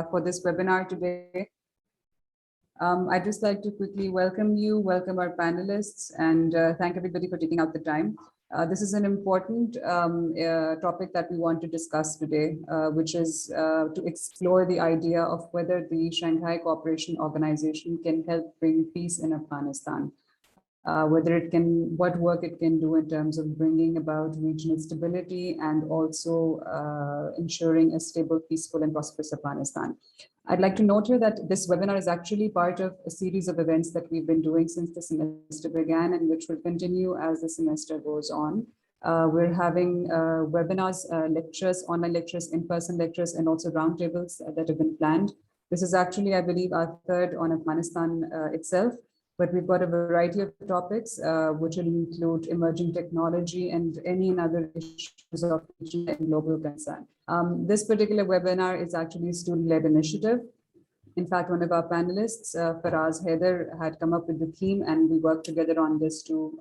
for this webinar today. I'd just like to quickly welcome our panelists, and thank everybody for taking out the time. This is an important topic that we want to discuss today, which is to explore the idea of whether the Shanghai Cooperation Organization can help bring peace in Afghanistan. Whether it can, what work it can do in terms of bringing about regional stability and also ensuring a stable, peaceful and prosperous Afghanistan. I'd like to note here that this webinar is actually part of a series of events that we've been doing since the semester began and which will continue as the semester goes on. We're having webinars, lectures, online lectures, in-person lectures, and also roundtables that have been planned. This is actually, I believe, our third on Afghanistan itself. But we've got a variety of topics, which will include emerging technology and any other issues of regional and global concern. This particular webinar is actually a student-led initiative. In fact, one of our panelists, Faraz Haider, had come up with the theme, and we worked together on this to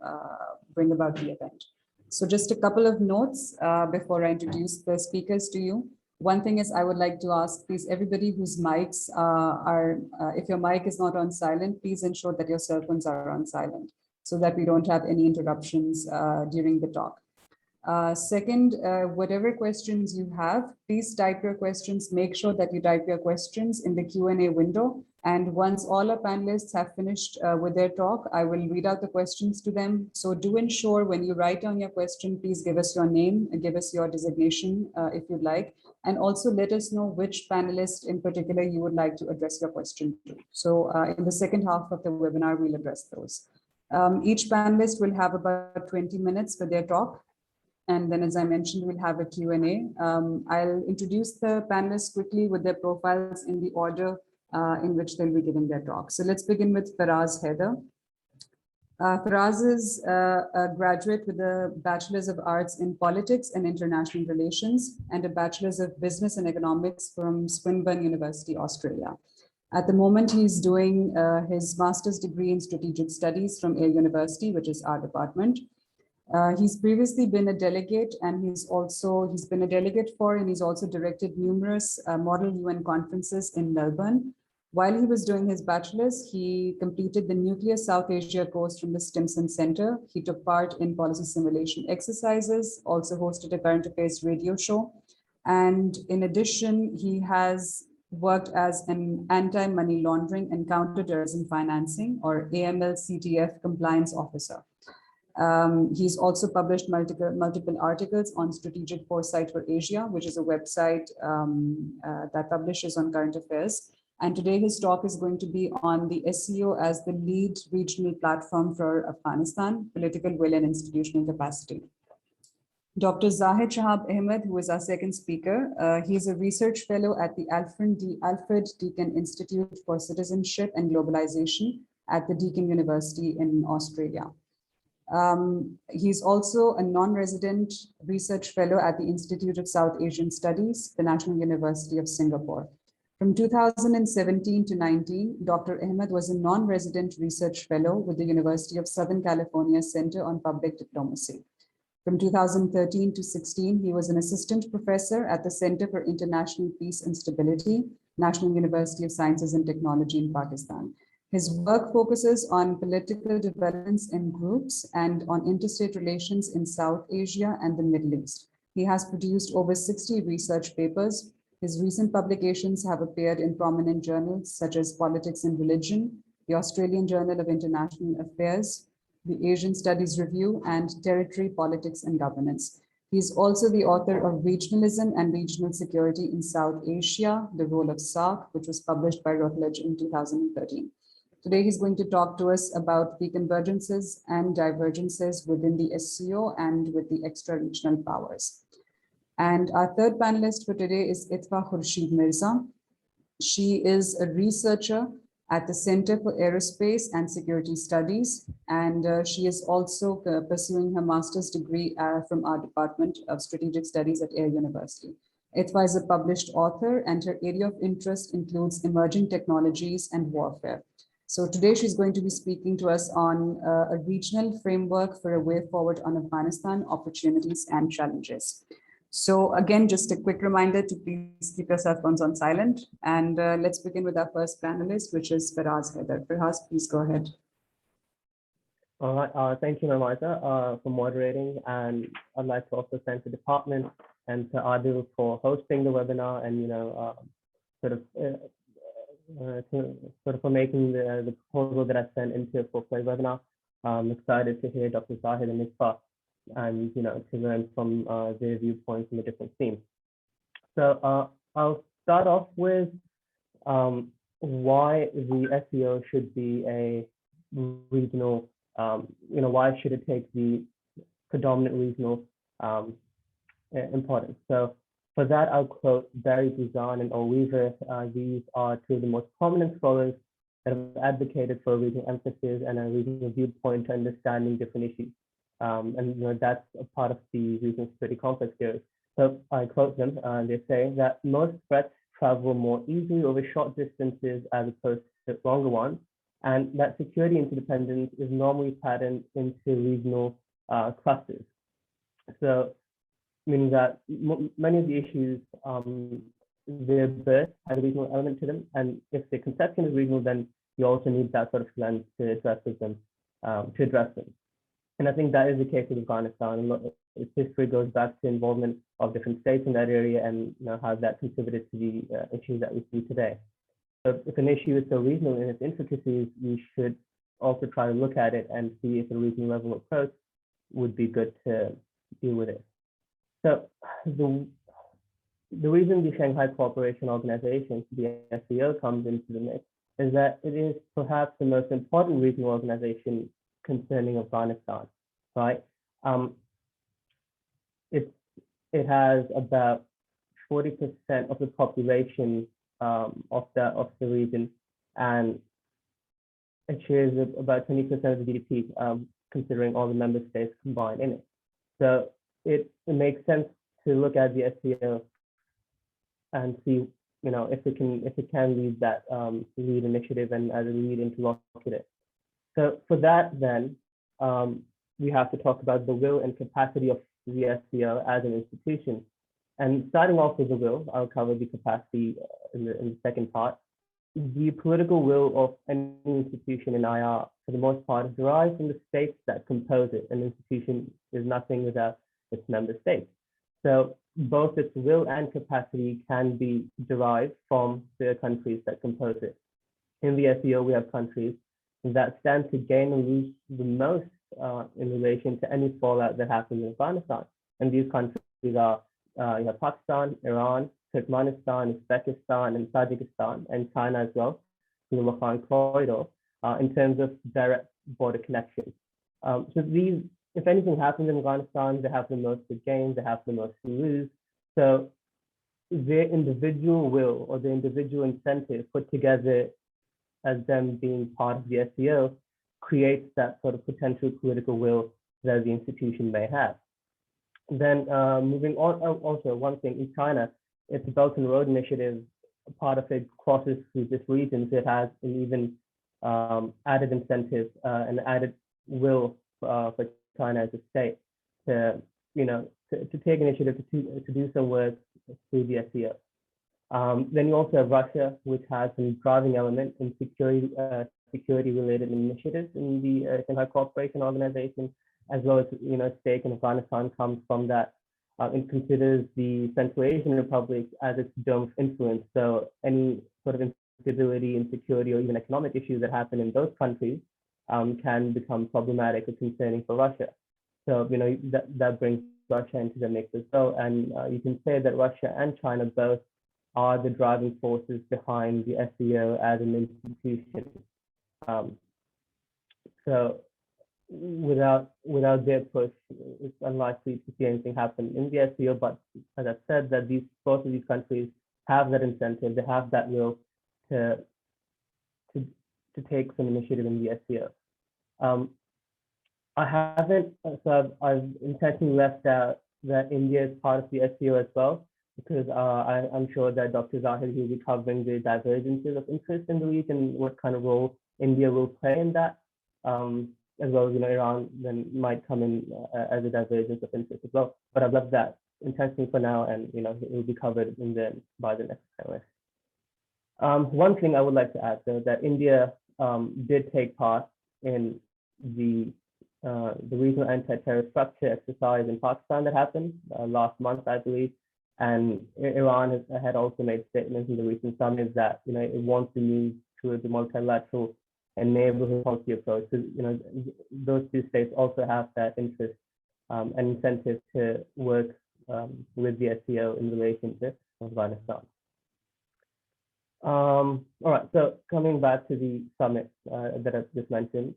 bring about the event. So just a couple of notes before I introduce the speakers to you. One thing is I would like to ask, please, everybody whose mics if your mic is not on silent, please ensure that your cell phones are on silent so that we don't have any interruptions during the talk. Second, whatever questions you have, please type your questions. Make sure that you type your questions in the Q&A window. And once all our panelists have finished with their talk, I will read out the questions to them. So do ensure when you write down your question, please give us your name and give us your designation if you'd like. And also let us know which panelist in particular you would like to address your question to. So in the second half of the webinar, we'll address those. Each panelist will have about 20 minutes for their talk. And then, as I mentioned, we'll have a Q&A. I'll introduce the panelists quickly with their profiles in the order in which they'll be giving their talk. So let's begin with Faraz Haider. Faraz is a graduate with a Bachelor's of Arts in Politics and International Relations and a Bachelor's of Business and Economics from Swinburne University, Australia. At the moment, he's doing his master's degree in Strategic Studies from Yale University, which is our department. He's previously been a delegate, and he's also directed numerous model UN conferences in Melbourne. While he was doing his bachelor's, he completed the Nuclear South Asia course from the Stimson Center. He took part in policy simulation exercises, also hosted a current affairs radio show. And in addition, he has worked as an anti-money laundering and counterterrorism financing, or AML-CTF compliance officer. He's also published multiple articles on Strategic Foresight for Asia, which is a website that publishes on current affairs. And today his talk is going to be on the SCO as the lead regional platform for Afghanistan, political will and institutional capacity. Dr. Zahid Shahab Ahmed, who is our second speaker, he's a research fellow at the Alfred Deakin Institute for Citizenship and Globalization at the Deakin University in Australia. He's also a non-resident research fellow at the Institute of South Asian Studies, the National University of Singapore. From 2017 to 19, Dr. Ahmed was a non-resident research fellow with the University of Southern California Center on Public Diplomacy. From 2013 to 16, he was an assistant professor at the Center for International Peace and Stability, National University of Sciences and Technology in Pakistan. His work focuses on political developments in groups and on interstate relations in South Asia and the Middle East. He has produced over 60 research papers. His recent publications have appeared in prominent journals such as Politics and Religion, the Australian Journal of International Affairs, the Asian Studies Review, and Territory, Politics and Governance. He is also the author of Regionalism and Regional Security in South Asia, The Role of SAARC, which was published by Routledge in 2013. Today, he's going to talk to us about the convergences and divergences within the SCO and with the extra-regional powers. And our third panelist for today is Itfa Khurshid Mirza. She is a researcher at the Center for Aerospace and Security Studies, and she is also pursuing her master's degree from our Department of Strategic Studies at Yale University. Itfa is a published author, and her area of interest includes emerging technologies and warfare. So today she's going to be speaking to us on a regional framework for a way forward on Afghanistan, opportunities and challenges. So again, just a quick reminder to please keep your cell phones on silent. And let's begin with our first panelist, which is Firaz Haider. Firaz, please go ahead. All right, thank you, Namita, for moderating, and I'd like to also thank the department and to Adil for hosting the webinar, and for making the proposal that I sent into a full-play webinar. I'm excited to hear Dr. Zahid and Nisfa, and to learn from their viewpoints and the different themes. So I'll start off with why the SEO should be a regional. Why should it take the predominant regional importance? So for that, I'll quote Barry Buzan and Ol Weaver. These are two of the most prominent scholars that have advocated for a regional emphasis and a regional viewpoint to understanding different issues. That's a part of the regional security complex theory. So I quote them. They say that most threats travel more easily over short distances as opposed to longer ones, and that security interdependence is normally patterned into regional clusters. So, meaning that many of the issues, their birth has a regional element to them, and if the conception is regional, then you also need that sort of lens to address them. And I think that is the case with Afghanistan. Its history goes back to involvement of different states in that area, and how that contributed to the issues that we see today. So if an issue is so regional in its intricacies, we should also try to look at it and see if a regional level approach would be good to deal with it. So the reason the Shanghai Cooperation Organization, the SCO, comes into the mix is that it is perhaps the most important regional organization concerning Afghanistan, right? It has about 40% of the population of the region, and it shares about 20% of the GDP, considering all the member states combined in it. So it makes sense to look at the SCO and see, if it can lead that lead initiative and as a lead interlocutor. So for that, then we have to talk about the will and capacity of the SCO as an institution. And starting off with the will, I'll cover the capacity in the second part. The political will of any institution in IR, for the most part, is derived from the states that compose it. An institution is nothing without its member states. So both its will and capacity can be derived from the countries that compose it. In the SEO, we have countries that stand to gain and lose the most in relation to any fallout that happens in Afghanistan. And these countries are you have Pakistan, Iran, Turkmenistan, Uzbekistan, and Tajikistan, and China as well, through the Wakhan corridor, in terms of direct border connections. So these, if anything happens in Afghanistan, they have the most to gain, they have the most to lose. So their individual will or the individual incentive put together as them being part of the SEO creates that sort of potential political will that the institution may have. Then moving on, also one thing in China, it's a Belt and Road Initiative. Part of it crosses through this region, so it has an even added incentive and added will for China as a state to take initiative to do some work through the SEO. Then you also have Russia, which has some driving element in security-related initiatives in the Shanghai Cooperation Organization, as well as stake in Afghanistan comes from that. It considers the Central Asian Republic as its dome of influence. So any sort of instability, insecurity, or even economic issues that happen in those countries can become problematic or concerning for Russia. So that brings Russia into the mix as well. And you can say that Russia and China both are the driving forces behind the SEO as an institution. So without their push, it's unlikely to see anything happen in the SEO. But as I said, that both of these countries have that incentive, they have that will to take some initiative in the SEO. I haven't, so I've intentionally left out that India is part of the SEO as well, because I'm sure that Dr. Zahid will be covering the divergences of interest in the region and what kind of role India will play in that, as well as Iran then might come in as a divergence of interest as well. But I've left that intentionally for now, and it will be covered by the next panelist. One thing I would like to add, though, that India did take part in the regional anti-terror structure exercise in Pakistan that happened last month, I believe. And Iran had also made statements in the recent summit that it wants to move towards a multilateral and neighborhood policy approach. So, those two states also have that interest and incentive to work with the SCO in relation to Afghanistan. All right, so coming back to the summit that I just mentioned,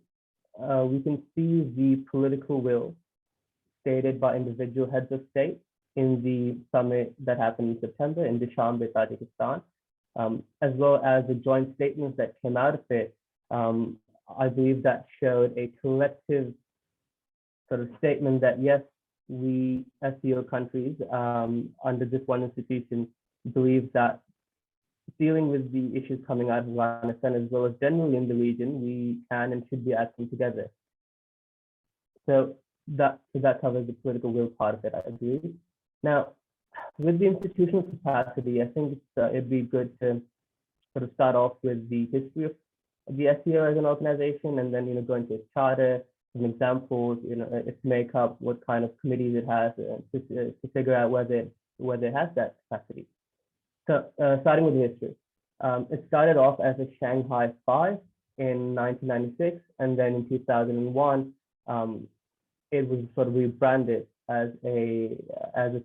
we can see the political will stated by individual heads of state in the summit that happened in September in Dushanbe, Tajikistan, as well as the joint statements that came out of it. I believe that showed a collective sort of statement that, yes, we SCO countries under this one institution believe that dealing with the issues coming out of Afghanistan, as well as generally in the region, we can and should be acting together. So that covers the political will part of it, I believe. Now, with the institutional capacity, I think it'd be good to sort of start off with the history of the SCO as an organization, and then go into its charter, some examples, its makeup, what kind of committees it has, to figure out whether it has that capacity. So starting with the history, it started off as a Shanghai 5 in 1996, and then in 2001, it was sort of rebranded as a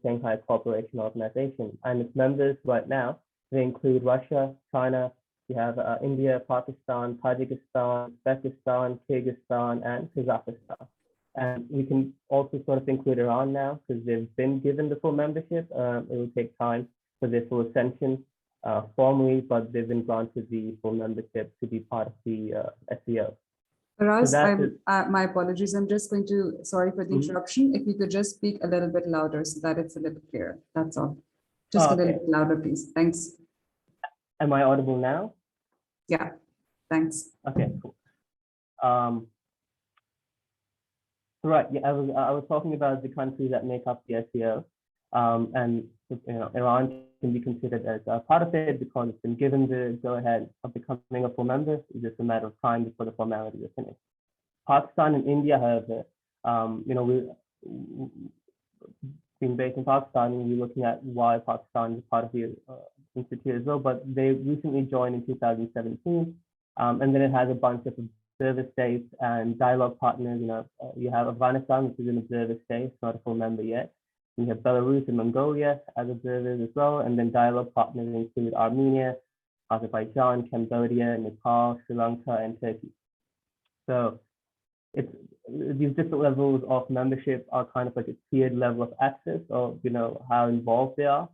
Shanghai Cooperation Organization, and its members right now, they include Russia, China, you have India, Pakistan, Tajikistan, Uzbekistan, Kyrgyzstan, and Kazakhstan. And we can also sort of include Iran now because they've been given the full membership. It will take time for their full ascension formally, but they've been granted the full membership to be part of the SCO. Faraz, my apologies. I'm just going to, sorry for the interruption. If you could just speak a little bit louder so that it's a little clearer. That's all. Just a little bit louder, please. Thanks. Am I audible now? Yeah, thanks. Okay, cool. Right, yeah, I was talking about the countries that make up the SCO, and Iran can be considered as a part of it because it's been given the go-ahead of becoming a full member. It's just a matter of time before the formalities are finished. Pakistan and India, however, being based in Pakistan, we're looking at why Pakistan is part of the institute as well, but they recently joined in 2017, and then it has a bunch of observer states and dialogue partners. You have Afghanistan, which is an observer state, it's not a full member yet. You have Belarus and Mongolia as observers as well, and then dialogue partners include Armenia, Azerbaijan, Cambodia, Nepal, Sri Lanka, and Turkey. So these different levels of membership are kind of like a tiered level of access, or how involved they are.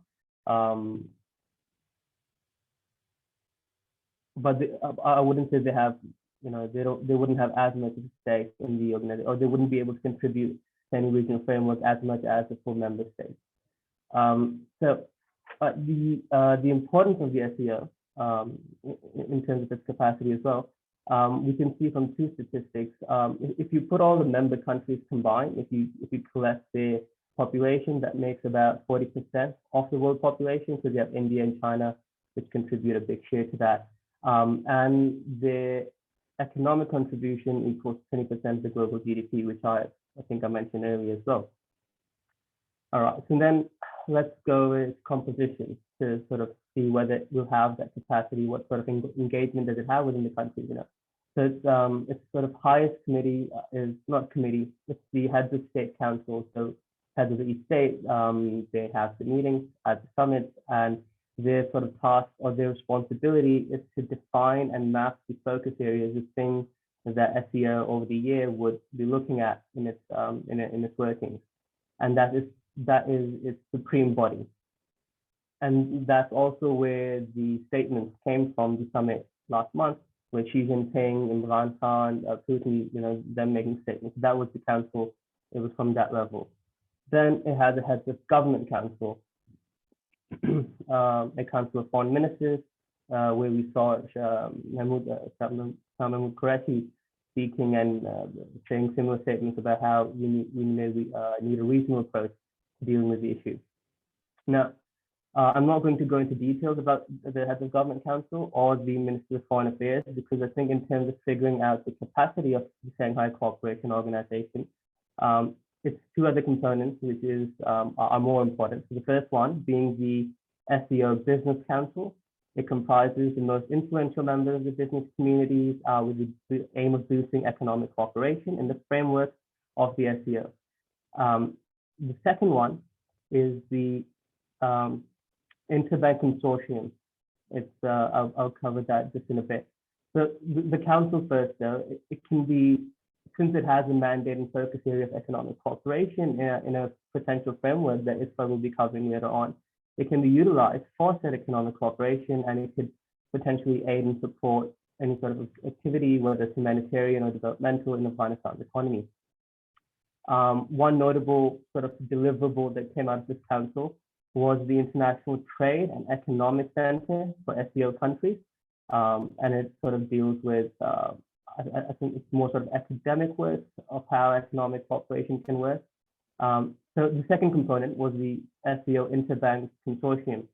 But I wouldn't say they have, they wouldn't have as much of a stake in the organization, or they wouldn't be able to contribute to any regional framework as much as the full member states. So the importance of the SCO in terms of its capacity as well, we can see from two statistics. If you put all the member countries combined, if you collect the population, that makes about 40% of the world population, because you have India and China, which contribute a big share to that. And the economic contribution equals 20% of the global GDP, which I think I mentioned earlier as well. All right, so then let's go with composition to sort of see whether it will have that capacity, what sort of engagement does it have within the country, So its sort of highest committee is not committee, it's the heads of state council. So heads of each state, they have the meetings at the summit, and their sort of task or their responsibility is to define and map the focus areas of things that SCO over the year would be looking at in its workings, and that is its supreme body. And that's also where the statements came from the summit last month, where Xi Jinping, Imran Khan, Putin, them making statements. That was the council. It was from that level. Then it had the heads of government council, a council of foreign ministers, where we saw Mahmoud Qureshi speaking and saying similar statements about how we need a regional approach to dealing with the issue. Now, I'm not going to go into details about the Head of Government Council or the Ministry of Foreign Affairs, because I think in terms of figuring out the capacity of the Shanghai Cooperation Organization, it's two other components which are more important. So the first one being the SCO Business Council. It comprises the most influential members of the business communities with the aim of boosting economic cooperation in the framework of the SCO. The second one is the Interbank Consortium. I'll cover that just in a bit. So the council first, though, it can be, since it has a mandate and focus area of economic cooperation in a potential framework that ISPA will be covering later on, it can be utilized for said economic cooperation, and it could potentially aid and support any sort of activity, whether it's humanitarian or developmental, in Afghanistan's economy. One notable sort of deliverable that came out of this council was the International Trade and Economic Center for SCO countries. And it sort of deals with, I think it's more sort of academic work of how economic cooperation can work. So the second component was the Seo Interbank Consortium.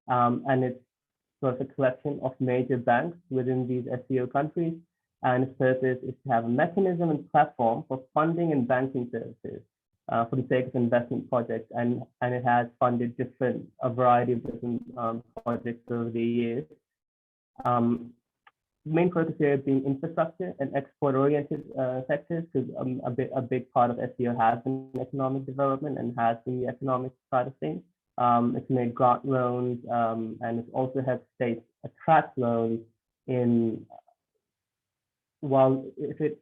And it's sort of a collection of major banks within these SCO countries. And its purpose is to have a mechanism and platform for funding and banking services for the sake of investment projects. And it has funded a variety of different projects over the years. Main focus area being infrastructure and export-oriented sectors, because a big part of SCO has been economic development and has been the economic side of things. It's made grant loans, and it's also helped states attract loans while if it's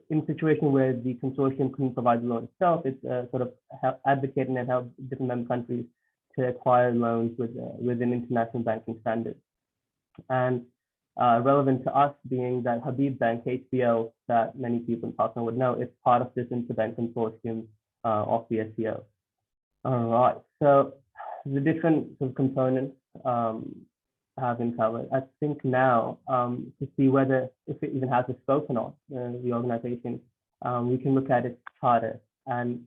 in a situation where the consortium couldn't provide the loan itself, it's sort of advocating and help different member countries to acquire loans within international banking standards. And relevant to us being that Habib Bank, HBO, that many people in Pakistan would know, is part of this Interbank Consortium of the SCO. All right, so the different sort of components have been covered. I think now to see whether, if it even has a scope or not, the organization, we can look at its charter. And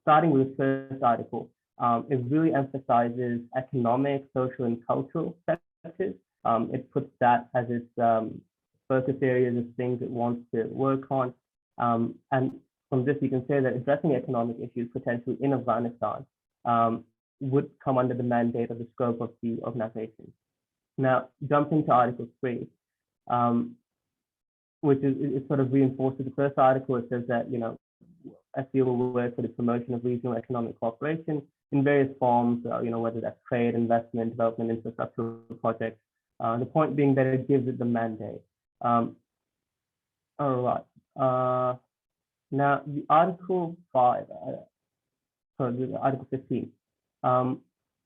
starting with the first article, it really emphasizes economic, social, and cultural sectors. It puts that as its focus areas of things it wants to work on. And from this, you can say that addressing economic issues potentially in Afghanistan would come under the mandate of the scope of the organization. Now, jumping to Article 3, which is sort of reinforced with the first article. It says that, SCO will work for the promotion of regional economic cooperation in various forms, whether that's trade, investment, development, infrastructure projects. The point being that it gives it the mandate. All right. Now, the Article 5, Article 15.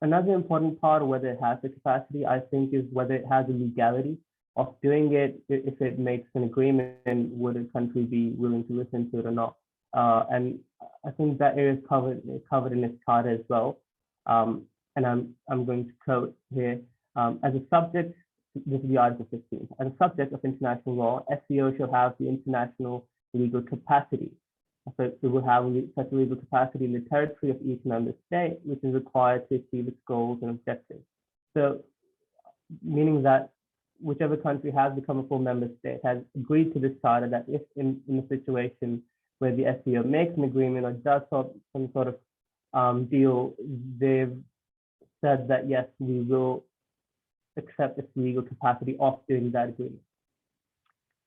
Another important part of whether it has the capacity, I think, is whether it has the legality of doing it. If it makes an agreement, would a country be willing to listen to it or not? And I think that area is covered in this charter as well. And I'm going to quote here, as a subject, this is the Article 15, as a subject of international law, SCO shall have the international legal capacity. So it will have such a legal capacity in the territory of each member state, which is required to achieve its goals and objectives. So meaning that whichever country has become a full member state has agreed to this charter that if in a situation where the SCO makes an agreement or does some sort of deal, they've said that, yes, we will accept its legal capacity of doing that agreement.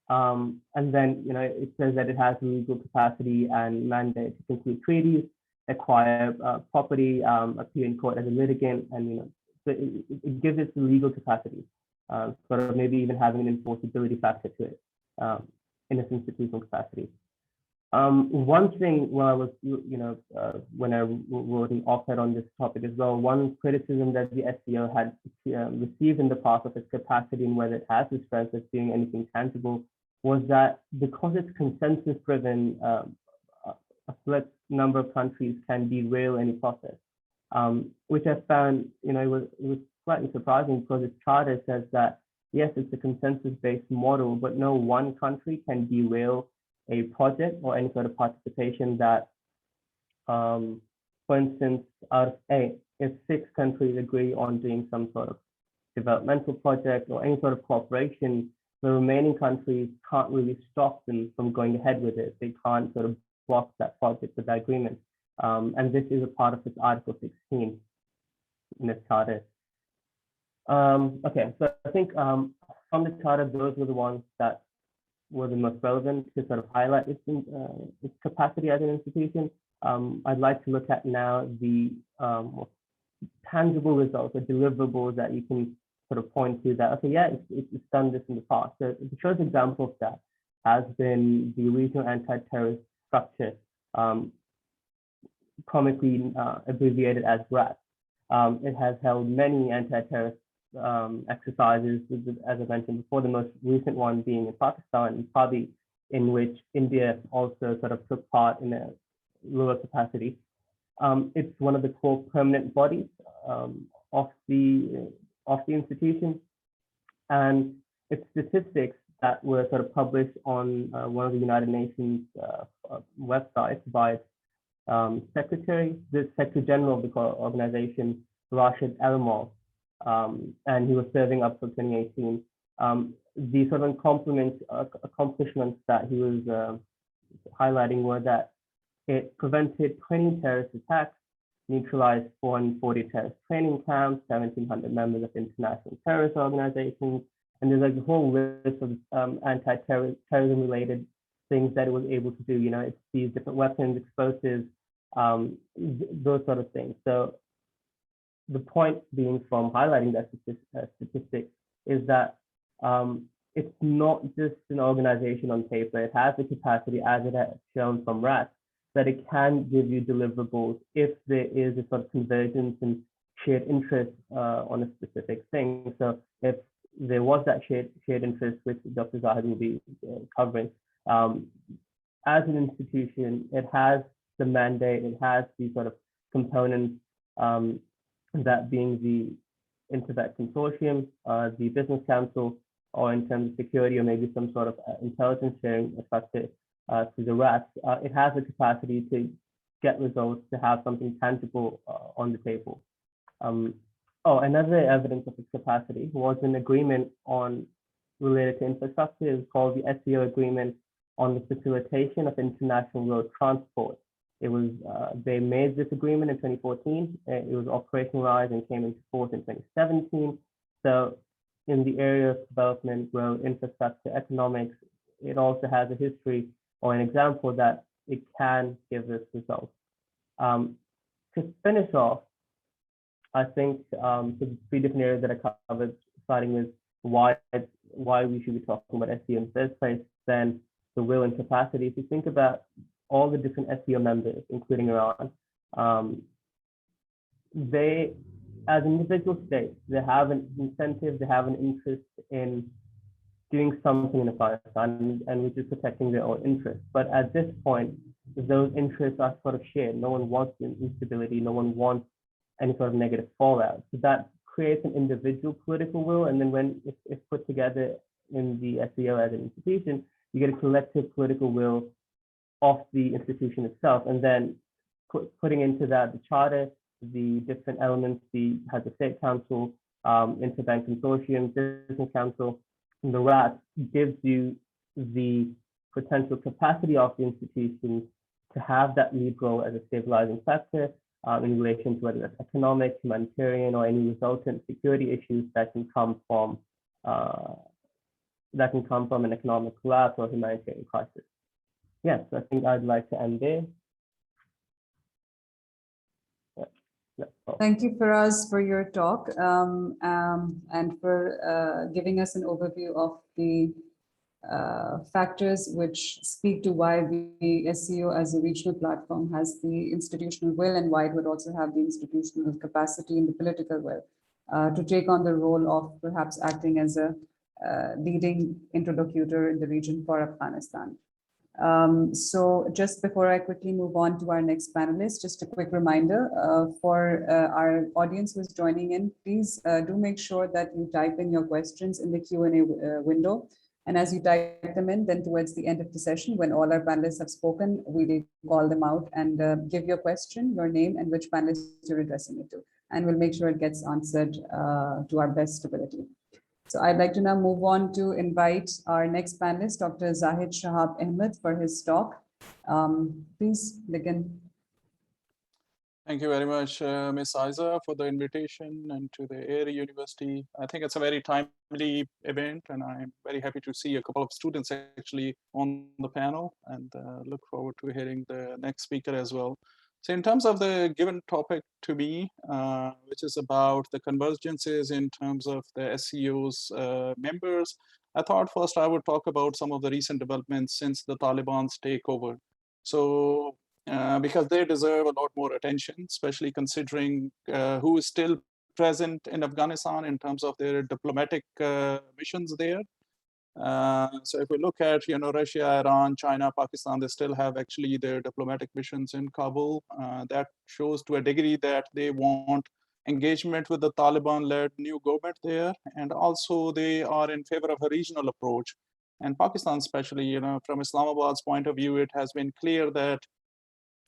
And then, it says that it has legal capacity and mandate to conclude treaties, acquire property, appear in court as a litigant, and so it gives it the legal capacity, sort of maybe even having an enforceability factor to it in its institutional capacity. One thing when I was, when I wrote an op-ed on this topic as well, one criticism that the SCO had received in the past of its capacity and whether it has the strength of doing anything tangible was that because it's consensus-driven, a select number of countries can derail any process, which I found, it was slightly surprising because its charter says that, yes, it's a consensus-based model, but no one country can derail a project or any sort of participation that For instance, out of 8, if 6 countries agree on doing some sort of developmental project or any sort of cooperation, the remaining countries can't really stop them from going ahead with it. They can't sort of block that project with that agreement. And this is a part of this Article 16 in this charter. Okay, so I think from the charter, those were the ones that were the most relevant to sort of highlight its capacity as an institution. I'd like to look at now the tangible results or deliverables that you can sort of point to that, okay, yeah, it's done this in the past. So the first example of that has been the regional anti-terrorist structure, comically abbreviated as RAT. It has held many anti-terrorist exercises, as I mentioned before, the most recent one being in Pakistan, probably in which India also sort of took part in a lower capacity. It's one of the core permanent bodies of the institution, and its statistics that were sort of published on one of the United Nations websites by its secretary, the Secretary General of the organization, Rashid Alamov, and he was serving up till 2018. The sort of accomplishments that he was highlighting were that it prevented 20 terrorist attacks, neutralized 440 terrorist training camps, 1,700 members of international terrorist organizations, and there's like a whole list of anti-terrorism related things that it was able to do. You know, it's these different weapons, explosives, those sort of things. So the point being from highlighting that statistic is that it's not just an organization on paper. It has the capacity, as it has shown from RAT, that it can give you deliverables if there is a sort of convergence and shared interest on a specific thing. So if there was that shared interest, which Dr. Zahid will be covering, as an institution, it has the mandate, it has the sort of components, that being the Interbank Consortium, the Business Council, or in terms of security, or maybe some sort of intelligence sharing structure to the RAT. It has the capacity to get results, to have something tangible on the table. Another evidence of its capacity was an agreement related to infrastructure. It was called the SCO Agreement on the Facilitation of International Road Transport. It was they made this agreement in 2014. It was operationalized and came into force in 2017. So in the area of development, road infrastructure, economics, it also has a history or an example that it can give us results. To finish off, I think the 3 different areas that I covered, starting with why we should be talking about SEO in the first place, then the will and capacity. If you think about all the different SEO members, including Iran, they, as individual states, they have an incentive, they have an interest in doing something in Afghanistan, and which is protecting their own interests. But at this point, those interests are sort of shared. No one wants instability, no one wants any sort of negative fallout. So that creates an individual political will, and then when it's put together in the SEO as an institution, you get a collective political will of the institution itself, and then putting into that the charter, the different elements, has the State Council, Interbank Consortium, Business Council, and the RAT gives you the potential capacity of the institution to have that lead role as a stabilizing factor in relation to whether that's economic, humanitarian, or any resultant security issues that can come from an economic collapse or humanitarian crisis. Yes, I think I'd like to end there. Thank you, Faraz, for your talk and for giving us an overview of the factors which speak to why the SCO as a regional platform has the institutional will, and why it would also have the institutional capacity and the political will to take on the role of perhaps acting as a leading interlocutor in the region for Afghanistan. So just before I quickly move on to our next panelist, just a quick reminder for our audience who is joining in, please do make sure that you type in your questions in the Q&A window. And as you type them in, then towards the end of the session, when all our panelists have spoken, we will call them out and give your question, your name, and which panelist you're addressing it to. And we'll make sure it gets answered to our best ability. So I'd like to now move on to invite our next panelist, Dr. Zahid Shahab Ahmed, for his talk. Please begin. Thank you very much, Ms. Aiza, for the invitation, and to the Air University. I think it's a very timely event, and I'm very happy to see a couple of students actually on the panel, and look forward to hearing the next speaker as well. So in terms of the given topic to me, which is about the convergences in terms of the SCO's members, I thought first I would talk about some of the recent developments since the Taliban's takeover. So because they deserve a lot more attention, especially considering who is still present in Afghanistan in terms of their diplomatic missions there. So if we look at, Russia, Iran, China, Pakistan, they still have actually their diplomatic missions in Kabul. That shows to a degree that they want engagement with the Taliban-led new government there, and also they are in favor of a regional approach. And Pakistan, especially, from Islamabad's point of view, it has been clear that,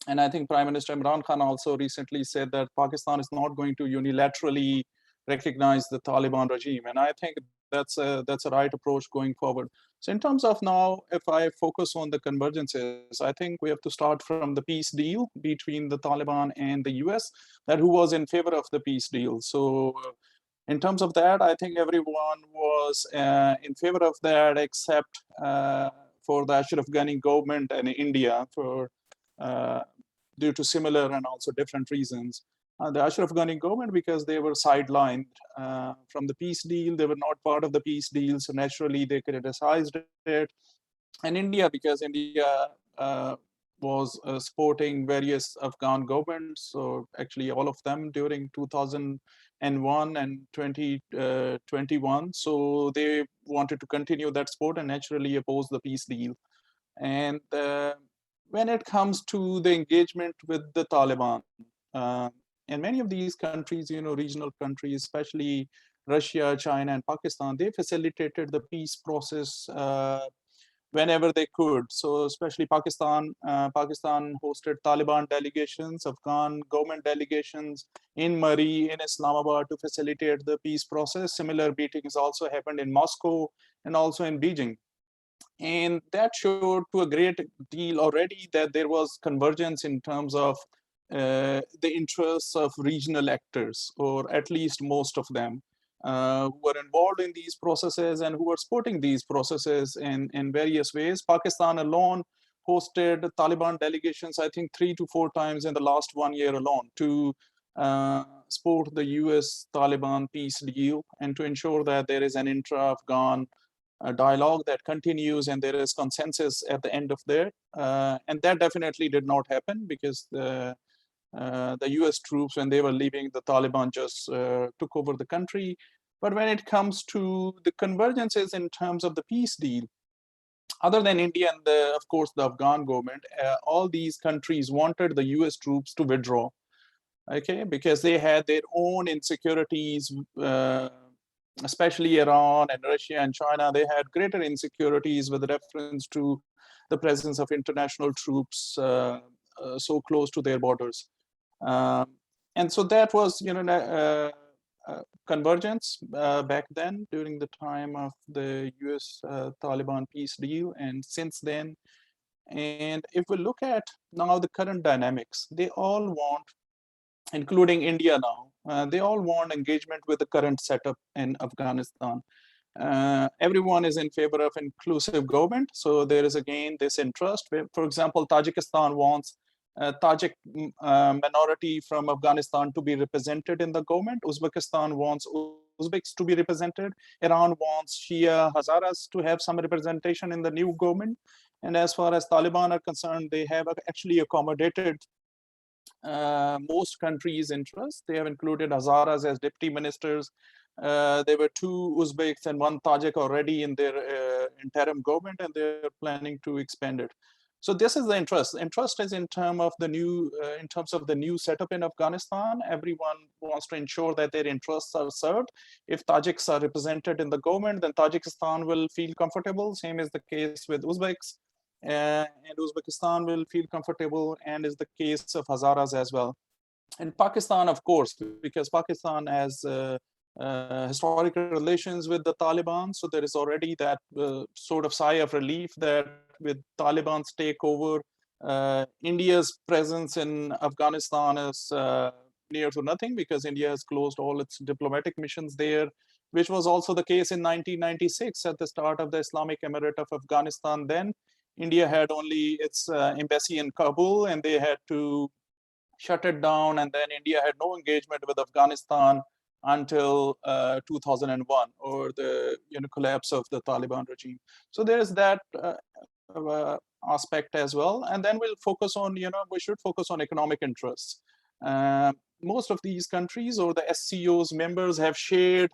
and I think Prime Minister Imran Khan also recently said that Pakistan is not going to unilaterally recognize the Taliban regime. And I think that's a right approach going forward. So in terms of now, if I focus on the convergences, I think we have to start from the peace deal between the Taliban and the US, that who was in favor of the peace deal. So in terms of that, I think everyone was in favor of that, except for the Ashraf Ghani government and India for due to similar and also different reasons. The Ashraf Ghani government, because they were sidelined from the peace deal, they were not part of the peace deal, so naturally they criticized it. And India, because India was supporting various Afghan governments, so actually all of them during 2001 and 2021. So they wanted to continue that support and naturally oppose the peace deal. And when it comes to the engagement with the Taliban, and many of these countries, regional countries, especially Russia, China, and Pakistan, they facilitated the peace process whenever they could. So especially Pakistan hosted Taliban delegations, Afghan government delegations in Murree, in Islamabad to facilitate the peace process. Similar meetings also happened in Moscow and also in Beijing. And that showed to a great deal already that there was convergence in terms of the interests of regional actors, or at least most of them, who were involved in these processes and who were supporting these processes in various ways. Pakistan alone hosted Taliban delegations, I think 3 to 4 times in the last 1 year alone, to support the US-Taliban peace deal and to ensure that there is an intra-Afghan dialogue that continues and there is consensus at the end of there. And that definitely did not happen because the US troops, when they were leaving, the Taliban just took over the country. But when it comes to the convergences in terms of the peace deal, other than India and of course the Afghan government, all these countries wanted the US troops to withdraw, okay, because they had their own insecurities, especially Iran and Russia and China. They had greater insecurities with reference to the presence of international troops so close to their borders. And so that was, convergence back then during the time of the US Taliban peace deal. And since then, and if we look at now the current dynamics, they all want, including India now, they all want engagement with the current setup in Afghanistan. Everyone is in favor of inclusive government. So there is again this interest. For example, Tajikistan wants Tajik minority from Afghanistan to be represented in the government. Uzbekistan wants Uzbeks to be represented. Iran wants Shia Hazaras to have some representation in the new government. And as far as Taliban are concerned, they have actually accommodated most countries' interests. They have included Hazaras as deputy ministers. There were 2 Uzbeks and 1 Tajik already in their interim government, and they're planning to expand it. So this is the interest. Interest is in terms of the new setup in Afghanistan. Everyone wants to ensure that their interests are served. If Tajiks are represented in the government, then Tajikistan will feel comfortable. Same is the case with Uzbeks, and Uzbekistan will feel comfortable, and is the case of Hazaras as well. And Pakistan, of course, because Pakistan has historical relations with the Taliban, so there is already that sort of sigh of relief that with Taliban's takeover, India's presence in Afghanistan is near to nothing, because India has closed all its diplomatic missions there, which was also the case in 1996 at the start of the Islamic Emirate of Afghanistan. Then India had only its embassy in Kabul, and they had to shut it down, and then India had no engagement with Afghanistan until 2001, or the collapse of the Taliban regime. So there is that aspect as well. And then we'll focus on, we should focus on economic interests. Most of these countries, or the SCO's members, have shared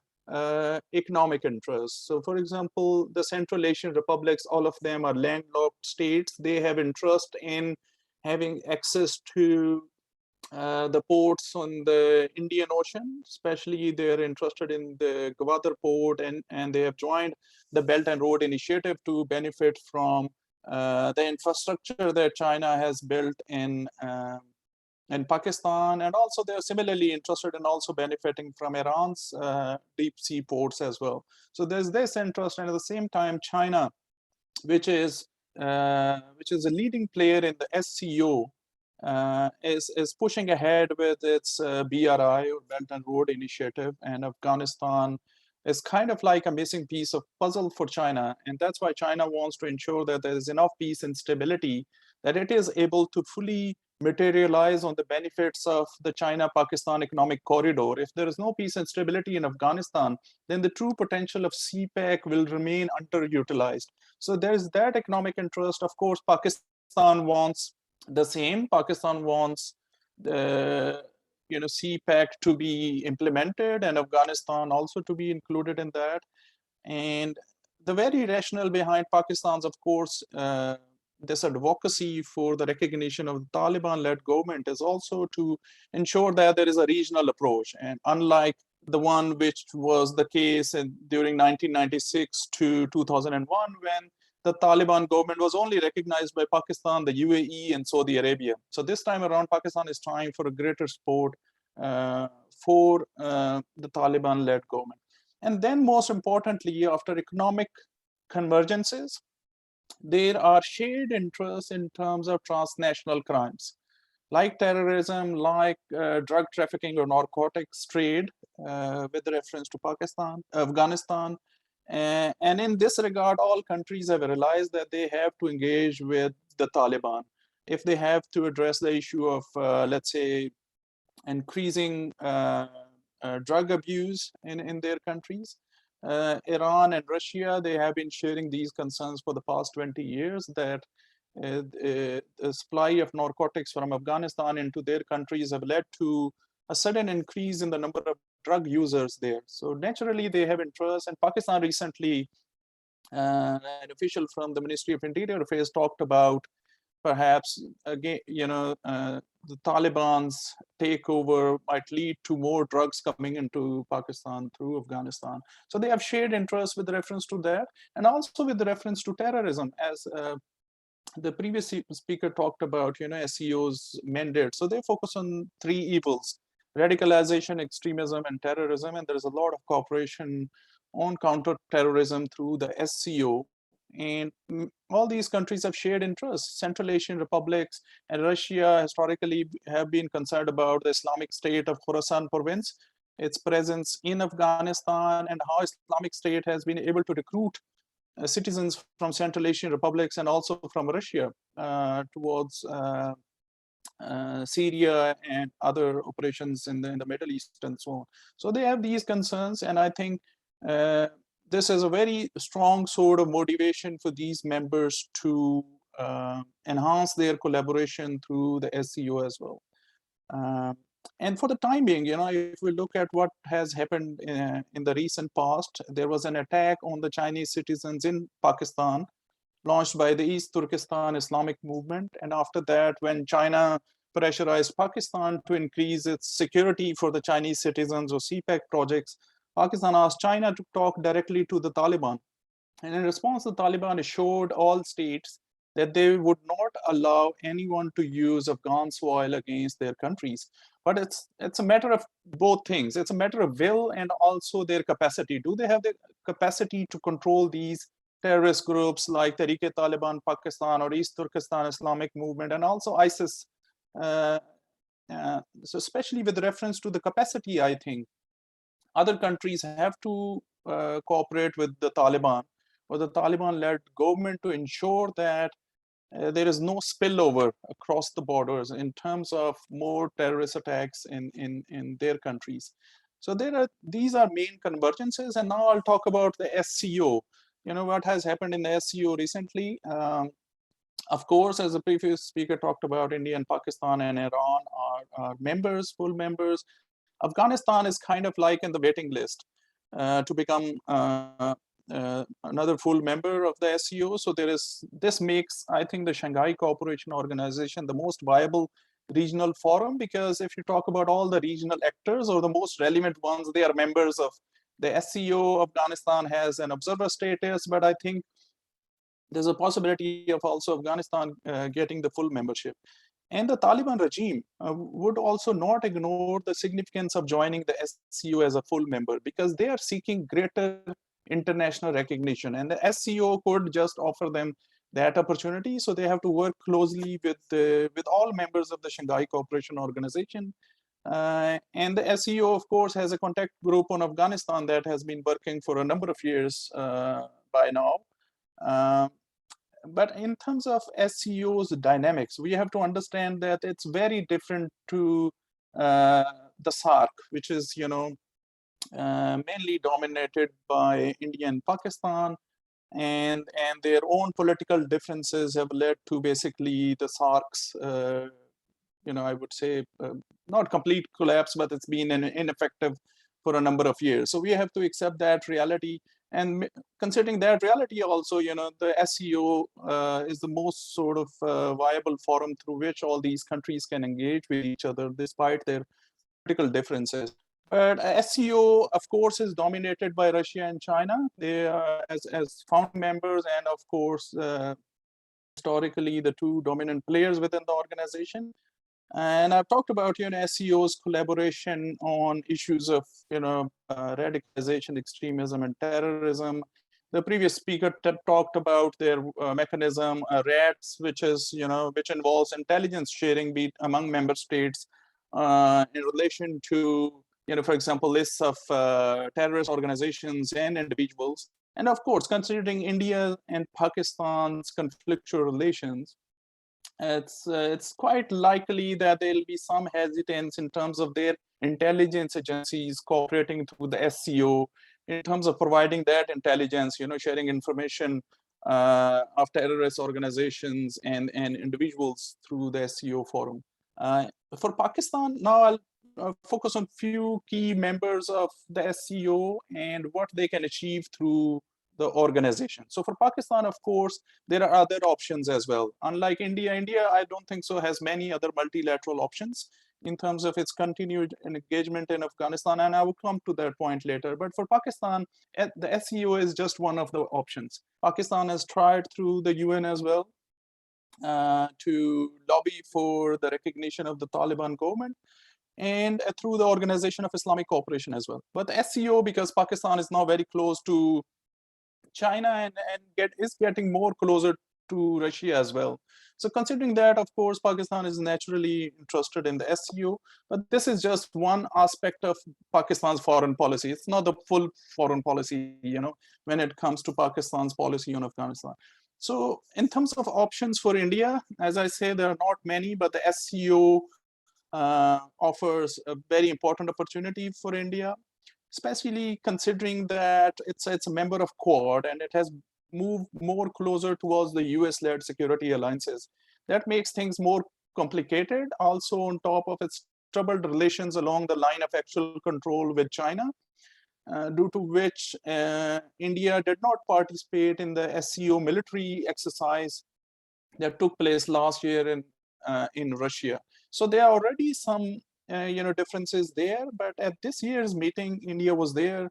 economic interests. So for example, the Central Asian republics, all of them are landlocked states. They have interest in having access to the ports on the Indian Ocean. Especially they're interested in the Gwadar port, and they have joined the Belt and Road Initiative to benefit from the infrastructure that China has built in Pakistan. And also they're similarly interested in also benefiting from Iran's deep sea ports as well. So there's this interest, and at the same time, China, which is a leading player in the SCO, is pushing ahead with its BRI, or Belt and Road Initiative, and Afghanistan is kind of like a missing piece of puzzle for China. And that's why China wants to ensure that there is enough peace and stability that it is able to fully materialize on the benefits of the China-Pakistan economic corridor. If there is no peace and stability in Afghanistan, then the true potential of CPEC will remain underutilized. So there's that economic interest. Of course, Pakistan wants the same. Pakistan wants the CPEC to be implemented, and Afghanistan also to be included in that. And the very rationale behind Pakistan's, of course, this advocacy for the recognition of the Taliban-led government is also to ensure that there is a regional approach. And unlike the one which was the case during 1996 to 2001, when the Taliban government was only recognized by Pakistan, the UAE, and Saudi Arabia. So this time around, Pakistan is trying for a greater support for the Taliban-led government. And then most importantly, after economic convergences, there are shared interests in terms of transnational crimes, like terrorism, like drug trafficking or narcotics trade, with reference to Afghanistan. And in this regard, all countries have realized that they have to engage with the Taliban if they have to address the issue of, let's say, increasing drug abuse in their countries. Iran and Russia, they have been sharing these concerns for the past 20 years, that the supply of narcotics from Afghanistan into their countries have led to a sudden increase in the number of drug users there. So naturally, they have interest. And Pakistan recently, an official from the Ministry of Interior Affairs talked about perhaps, again, the Taliban's takeover might lead to more drugs coming into Pakistan through Afghanistan. So they have shared interests with reference to that, and also with reference to terrorism, as the previous speaker talked about, SCO's mandate. So they focus on three evils: radicalization, extremism, and terrorism. And there's a lot of cooperation on counterterrorism through the SCO. And all these countries have shared interests. Central Asian republics and Russia historically have been concerned about the Islamic State of Khorasan province, its presence in Afghanistan, and how Islamic State has been able to recruit citizens from Central Asian republics and also from Russia towards Syria and other operations in the Middle East and so on. So they have these concerns, and I think this is a very strong sort of motivation for these members to enhance their collaboration through the SCO as well. And for the time being, if we look at what has happened in the recent past, there was an attack on the Chinese citizens in Pakistan launched by the East Turkestan Islamic movement. And after that, when China pressurized Pakistan to increase its security for the Chinese citizens or CPEC projects, Pakistan asked China to talk directly to the Taliban. And in response, the Taliban assured all states that they would not allow anyone to use Afghan soil against their countries. But it's a matter of both things. It's a matter of will and also their capacity. Do they have the capacity to control these terrorist groups like Tehrik-e-Taliban Pakistan or East Turkestan Islamic movement and also ISIS? So especially with reference to the capacity, I think other countries have to cooperate with the Taliban or the Taliban-led government to ensure that there is no spillover across the borders in terms of more terrorist attacks in their countries. So these are main convergences. And now I'll talk about the SCO. You know, what has happened in the SCO recently. Of course, as the previous speaker talked about, India and Pakistan and Iran are members, full members. Afghanistan is kind of like in the waiting list to become another full member of the SCO. So this makes, I think, the Shanghai Cooperation Organization the most viable regional forum, because if you talk about all the regional actors or the most relevant ones, they are members of the SCO. Afghanistan has an observer status, but I think there's a possibility of also Afghanistan getting the full membership. And the Taliban regime would also not ignore the significance of joining the SCO as a full member, because they are seeking greater international recognition. And the SCO could just offer them that opportunity. So they have to work closely with all members of the Shanghai Cooperation Organization. And the SCO, of course, has a contact group on Afghanistan that has been working for a number of years by now. But in terms of SCO's dynamics, we have to understand that it's very different to the SARC, which is, mainly dominated by India and Pakistan, and their own political differences have led to basically the SARC's, I would say, not complete collapse, but it's been ineffective for a number of years. So we have to accept that reality. And considering that reality also, the SCO is the most sort of viable forum through which all these countries can engage with each other despite their political differences. But SCO, of course, is dominated by Russia and China. They are as founding members, and of course, historically, the two dominant players within the organization. And I've talked about SCO's collaboration on issues of radicalization, extremism, and terrorism. The previous speaker talked about their mechanism, RATS, which involves intelligence sharing among member states in relation to for example, lists of terrorist organizations and individuals. And of course, considering India and Pakistan's conflictual relations, it's quite likely that there'll be some hesitance in terms of their intelligence agencies cooperating through the SCO in terms of providing that intelligence, sharing information of terrorist organizations and individuals through the SCO forum. For Pakistan, now I'll focus on few key members of the SCO and what they can achieve through the organization. So for Pakistan, of course, there are other options as well. Unlike India, I don't think so has many other multilateral options in terms of its continued engagement in Afghanistan, and I will come to that point later. But for Pakistan, the SCO is just one of the options. Pakistan has tried through the UN as well to lobby for the recognition of the Taliban government, and through the Organization of Islamic Cooperation as well. But the SCO, because Pakistan is now very close to China and is getting more closer to Russia as well. So considering that, of course, Pakistan is naturally interested in the SCO, but this is just one aspect of Pakistan's foreign policy. It's not the full foreign policy, when it comes to Pakistan's policy on Afghanistan. So in terms of options for India, as I say, there are not many, but the SCO offers a very important opportunity for India, especially considering that it's a member of Quad and it has moved more closer towards the US-led security alliances. That makes things more complicated. Also, on top of its troubled relations along the line of actual control with China, due to which India did not participate in the SCO military exercise that took place last year in Russia. So there are already some differences there, but at this year's meeting, India was there,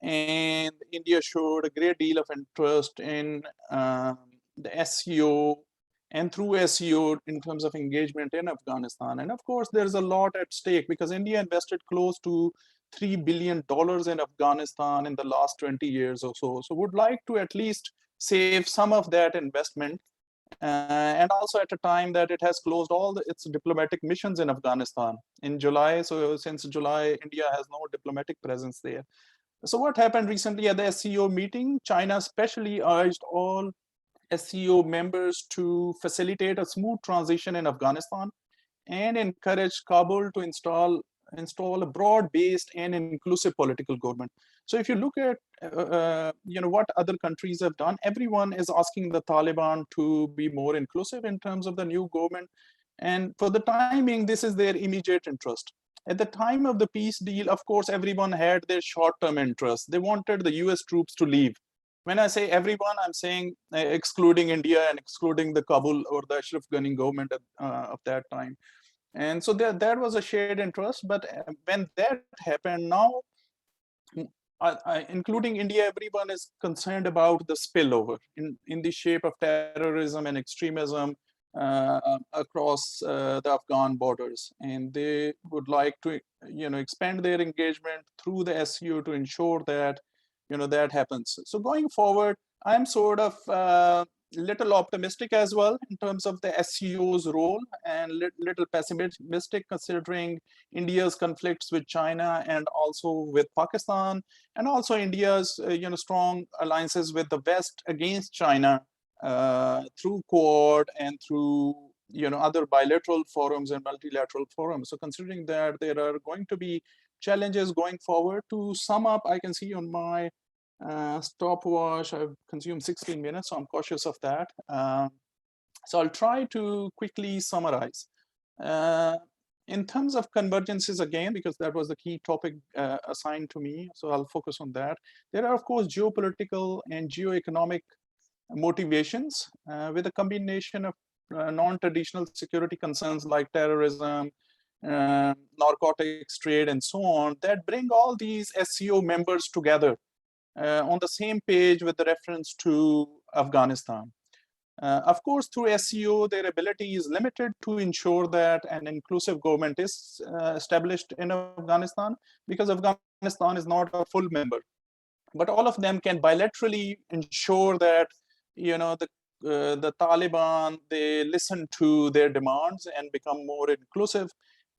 and India showed a great deal of interest in the SCO and through SCO in terms of engagement in Afghanistan. And of course, there's a lot at stake because India invested close to $3 billion in Afghanistan in the last 20 years or so. So would like to at least save some of that investment. And also at a time that it has closed all its diplomatic missions in Afghanistan in July. So since July, India has no diplomatic presence there. So what happened recently at the SCO meeting? China especially urged all SCO members to facilitate a smooth transition in Afghanistan and encourage Kabul to install a broad-based and inclusive political government. So if you look at what other countries have done, everyone is asking the Taliban to be more inclusive in terms of the new government. And for the time being, this is their immediate interest. At the time of the peace deal, of course, everyone had their short-term interests. They wanted the US troops to leave. When I say everyone, I'm saying excluding India and excluding the Kabul or the Ashraf Ghani government of that time. And so that was a shared interest. But when that happened, now, including India, everyone is concerned about the spillover in the shape of terrorism and extremism across the Afghan borders. And they would like to expand their engagement through the SCO to ensure that that happens. So going forward, I'm sort of little optimistic as well in terms of the SCO's role, and little pessimistic considering India's conflicts with China and also with Pakistan, and also India's strong alliances with the West against China through Quad and through other bilateral forums and multilateral forums. So considering that there are going to be challenges going forward, to sum up, I can see on my stopwatch, I've consumed 16 minutes, so I'm cautious of that. So I'll try to quickly summarize. In terms of convergences again, because that was the key topic assigned to me, so I'll focus on that. There are, of course, geopolitical and geoeconomic motivations with a combination of non-traditional security concerns like terrorism, narcotics trade, and so on, that bring all these SCO members together on the same page with the reference to Afghanistan. Of course, through SCO, their ability is limited to ensure that an inclusive government is established in Afghanistan, because Afghanistan is not a full member. But all of them can bilaterally ensure that the Taliban, they listen to their demands and become more inclusive.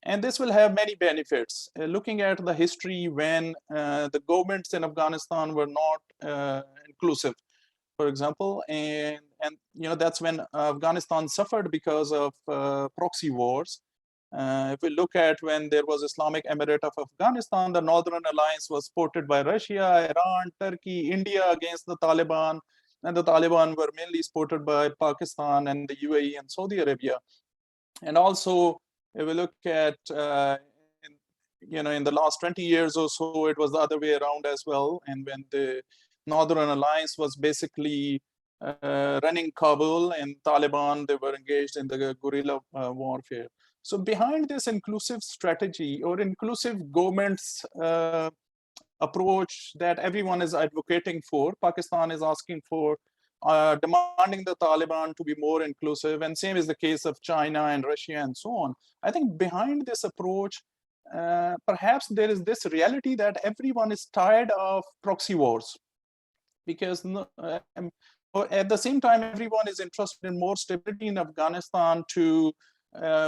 And this will have many benefits. Looking at the history when the governments in Afghanistan were not inclusive, for example, and that's when Afghanistan suffered because of proxy wars. If we look at when there was Islamic Emirate of Afghanistan, the Northern Alliance was supported by Russia, Iran, Turkey, India against the Taliban, and the Taliban were mainly supported by Pakistan and the UAE and Saudi Arabia. And also, if we look at in the last 20 years or so, it was the other way around as well. And when the Northern Alliance was basically running Kabul, and Taliban, they were engaged in the guerrilla warfare. So behind this inclusive strategy or inclusive government's approach that everyone is advocating for, Pakistan is asking for, demanding the Taliban to be more inclusive, and same is the case of China and Russia and so on. I think behind this approach, perhaps there is this reality that everyone is tired of proxy wars, because at the same time, everyone is interested in more stability in Afghanistan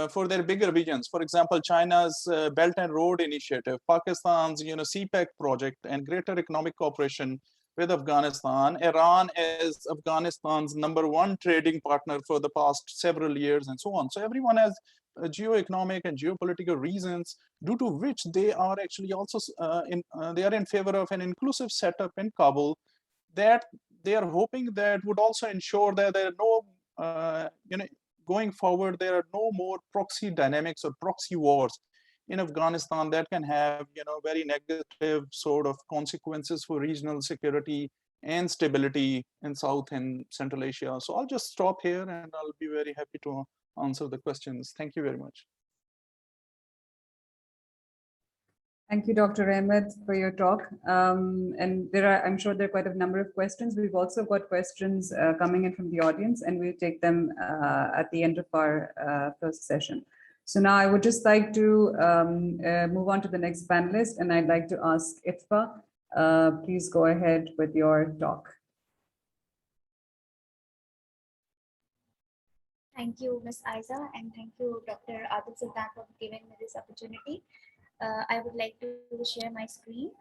for their bigger visions. For example, China's Belt and Road Initiative, Pakistan's CPEC project, and greater economic cooperation with Afghanistan. Iran is Afghanistan's #1 trading partner for the past several years, and so on. So everyone has geoeconomic and geopolitical reasons due to which they are actually also they are in favor of an inclusive setup in Kabul that they are hoping that would also ensure that there are no going forward, there are no more proxy dynamics or proxy wars in Afghanistan that can have, very negative sort of consequences for regional security and stability in South and Central Asia. So I'll just stop here and I'll be very happy to answer the questions. Thank you very much. Thank you, Dr. Ahmed, for your talk. And I'm sure there are quite a number of questions. We've also got questions coming in from the audience, and we'll take them at the end of our first session. So now I would just like to move on to the next panelist, and I'd like to ask Itfa, please go ahead with your talk. Thank you, Ms. Aiza, and thank you, Dr. Adil Sultan, for giving me this opportunity. I would like to share my screen.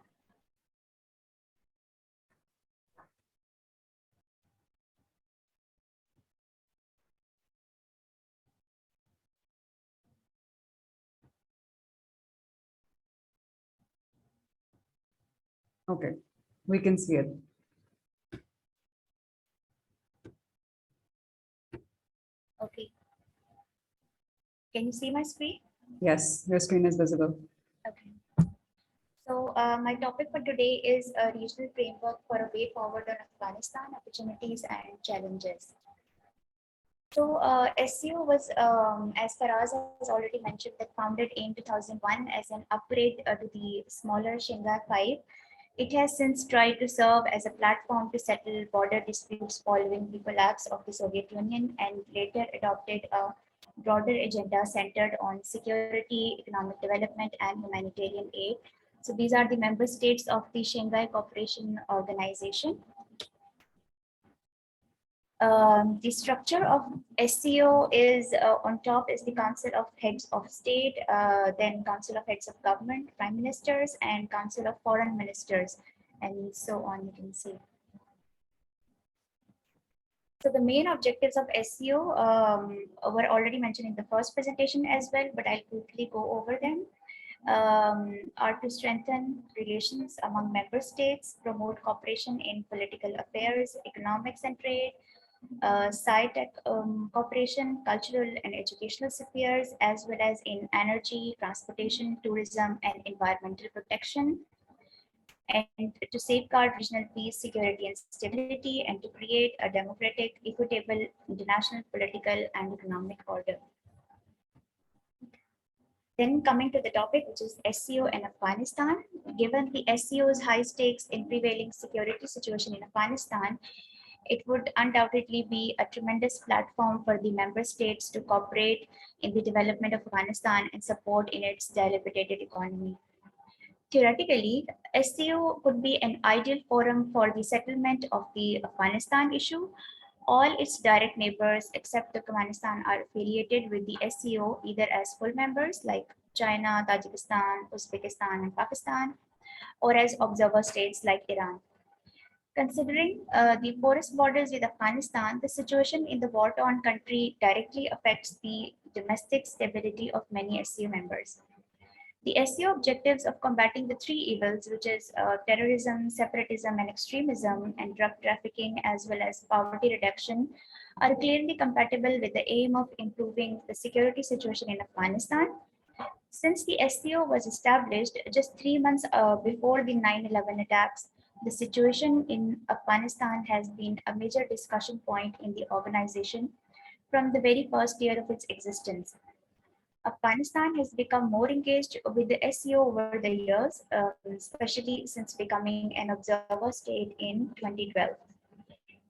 Okay, we can see it. Okay. Can you see my screen? Yes, your screen is visible. Okay. So my topic for today is a regional framework for a way forward on Afghanistan, opportunities and challenges. So SCO was, as Faraz has already mentioned, that founded in 2001 as an upgrade to the smaller Shanghai 5. It has since tried to serve as a platform to settle border disputes following the collapse of the Soviet Union, and later adopted a broader agenda centered on security, economic development, and humanitarian aid. So these are the member states of the Shanghai Cooperation Organization. The structure of SCO is on top is the Council of Heads of State, then Council of Heads of Government, Prime Ministers, and Council of Foreign Ministers, and so on, you can see. So the main objectives of SCO were already mentioned in the first presentation as well, but I'll quickly go over them. Are to strengthen relations among member states, promote cooperation in political affairs, economics and trade, sci-tech cooperation, cultural and educational spheres, as well as in energy, transportation, tourism, and environmental protection, and to safeguard regional peace, security, and stability, and to create a democratic, equitable, international political and economic order. Then coming to the topic, which is SCO and Afghanistan. Given the SCO's high stakes in prevailing security situation in Afghanistan, it would undoubtedly be a tremendous platform for the member states to cooperate in the development of Afghanistan and support in its dilapidated economy. Theoretically, SCO could be an ideal forum for the settlement of the Afghanistan issue. All its direct neighbors except Turkmenistan are affiliated with the SCO either as full members like China, Tajikistan, Uzbekistan, and Pakistan, or as observer states like Iran. Considering the porous borders with Afghanistan, the situation in the war-torn country directly affects the domestic stability of many SCO members. The SCO objectives of combating the three evils, which is terrorism, separatism, and extremism, and drug trafficking, as well as poverty reduction, are clearly compatible with the aim of improving the security situation in Afghanistan. Since the SCO was established just 3 months before the 9/11 attacks, the situation in Afghanistan has been a major discussion point in the organization from the very first year of its existence. Afghanistan has become more engaged with the SCO over the years, especially since becoming an observer state in 2012.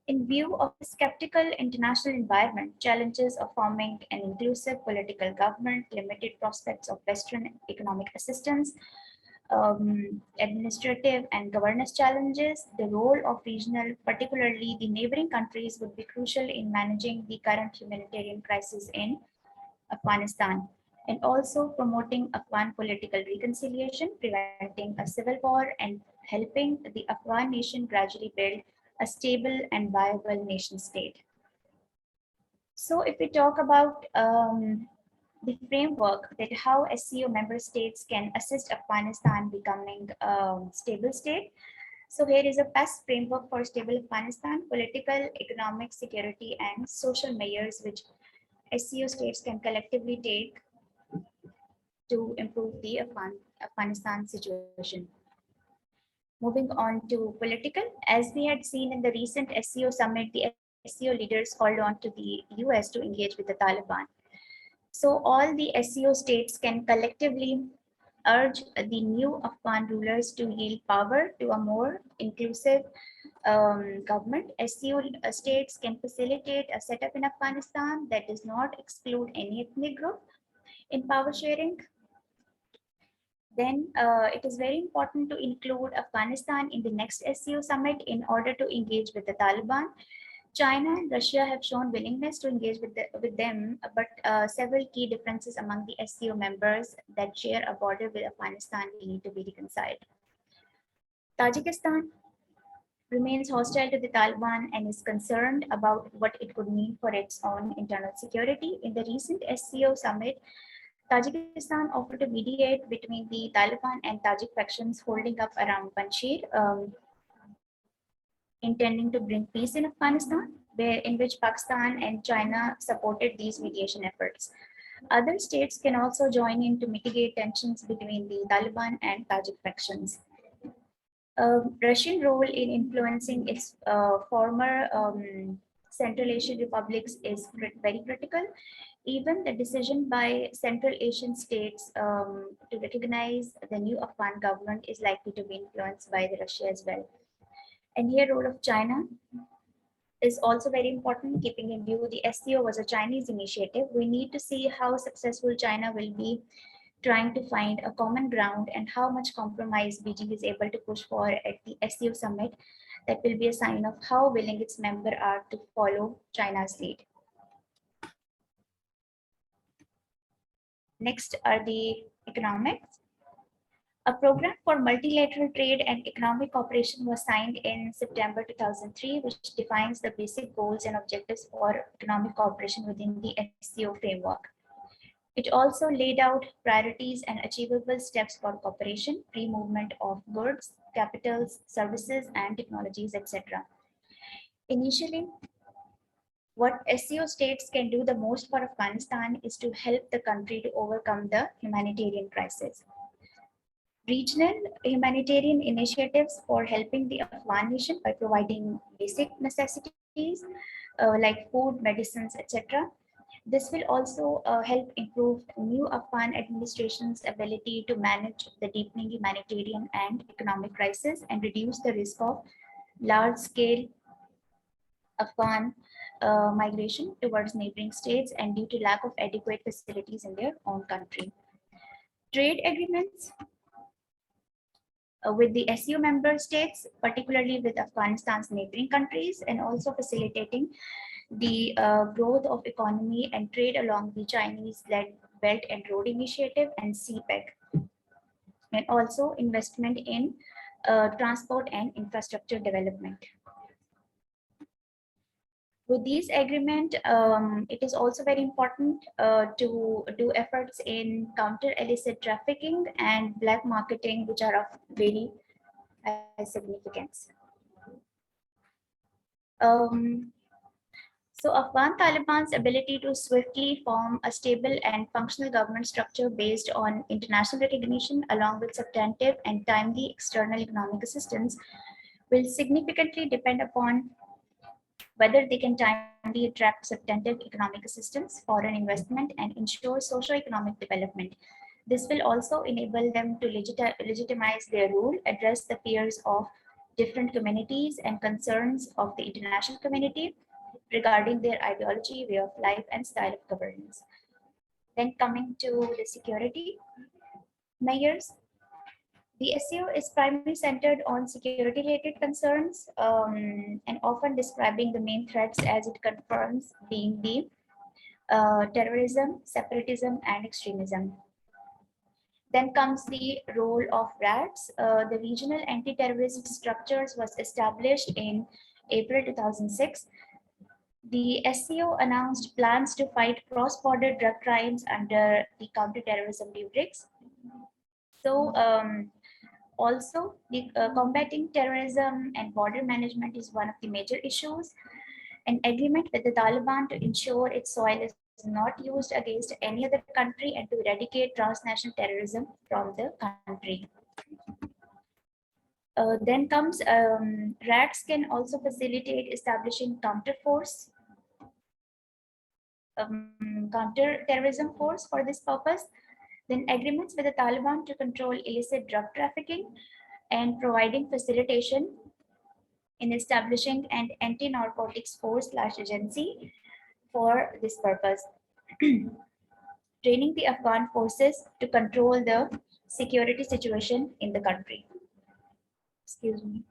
In view of the skeptical international environment, challenges of forming an inclusive political government, limited prospects of Western economic assistance, administrative and governance challenges, the role of regional, particularly the neighboring countries, would be crucial in managing the current humanitarian crisis in Afghanistan, and also promoting Afghan political reconciliation, preventing a civil war, and helping the Afghan nation gradually build a stable and viable nation state. So if we talk about the framework that how SCO member states can assist Afghanistan becoming a stable state. So here is a best framework for stable Afghanistan: political, economic, security, and social measures which SCO states can collectively take to improve the Afghanistan situation. Moving on to political, as we had seen in the recent SCO summit, the SCO leaders called on to the US to engage with the Taliban. So all the SCO states can collectively urge the new Afghan rulers to yield power to a more inclusive government. SCO states can facilitate a setup in Afghanistan that does not exclude any ethnic group in power sharing. Then it is very important to include Afghanistan in the next SCO summit in order to engage with the Taliban. China and Russia have shown willingness to engage with them, but several key differences among the SCO members that share a border with Afghanistan will need to be reconciled. Tajikistan remains hostile to the Taliban and is concerned about what it could mean for its own internal security. In the recent SCO summit, Tajikistan offered to mediate between the Taliban and Tajik factions holding up around Panjshir, intending to bring peace in Afghanistan, in which Pakistan and China supported these mediation efforts. Other states can also join in to mitigate tensions between the Taliban and Tajik factions. Russian role in influencing its former Central Asian republics is very critical. Even the decision by Central Asian states to recognize the new Afghan government is likely to be influenced by the Russia as well. And here, role of China is also very important, keeping in view the SCO was a Chinese initiative. We need to see how successful China will be trying to find a common ground and how much compromise Beijing is able to push for at the SCO summit. That will be a sign of how willing its members are to follow China's lead. Next are the economics. A program for multilateral trade and economic cooperation was signed in September 2003, which defines the basic goals and objectives for economic cooperation within the SCO framework. It also laid out priorities and achievable steps for cooperation, free movement of goods, capitals, services, and technologies, etc. Initially, what SCO states can do the most for Afghanistan is to help the country to overcome the humanitarian crisis. Regional humanitarian initiatives for helping the Afghan nation by providing basic necessities like food, medicines, etc. This will also help improve new Afghan administration's ability to manage the deepening humanitarian and economic crisis and reduce the risk of large-scale Afghan migration towards neighboring states and due to lack of adequate facilities in their own country. Trade agreements with the SCO member states, particularly with Afghanistan's neighboring countries, and also facilitating the growth of economy and trade along the Chinese-led Belt and Road Initiative and CPEC, and also investment in transport and infrastructure development. With these agreements, it is also very important to do efforts in counter illicit trafficking and black marketing, which are of very high significance. So Afghan Taliban's ability to swiftly form a stable and functional government structure based on international recognition along with substantive and timely external economic assistance will significantly depend upon whether they can timely attract substantive economic assistance, foreign investment, and ensure socio-economic development. This will also enable them to legitimize their rule, address the fears of different communities and concerns of the international community regarding their ideology, way of life, and style of governance. Then coming to the security measures, the SCO is primarily centered on security-related concerns and often describing the main threats as it confirms being the terrorism, separatism, and extremism. Then comes the role of RATS. The Regional Anti-Terrorism Structures was established in April 2006. The SCO announced plans to fight cross-border drug crimes under the counter-terrorism rubrics. So also, the combating terrorism and border management is one of the major issues. An agreement with the Taliban to ensure its soil is not used against any other country and to eradicate transnational terrorism from the country. Then comes RATS can also facilitate establishing counter-terrorism force for this purpose. Then agreements with the Taliban to control illicit drug trafficking and providing facilitation in establishing an anti-narcotics force/agency for this purpose. Training the Afghan forces to control the security situation in the country. Excuse me.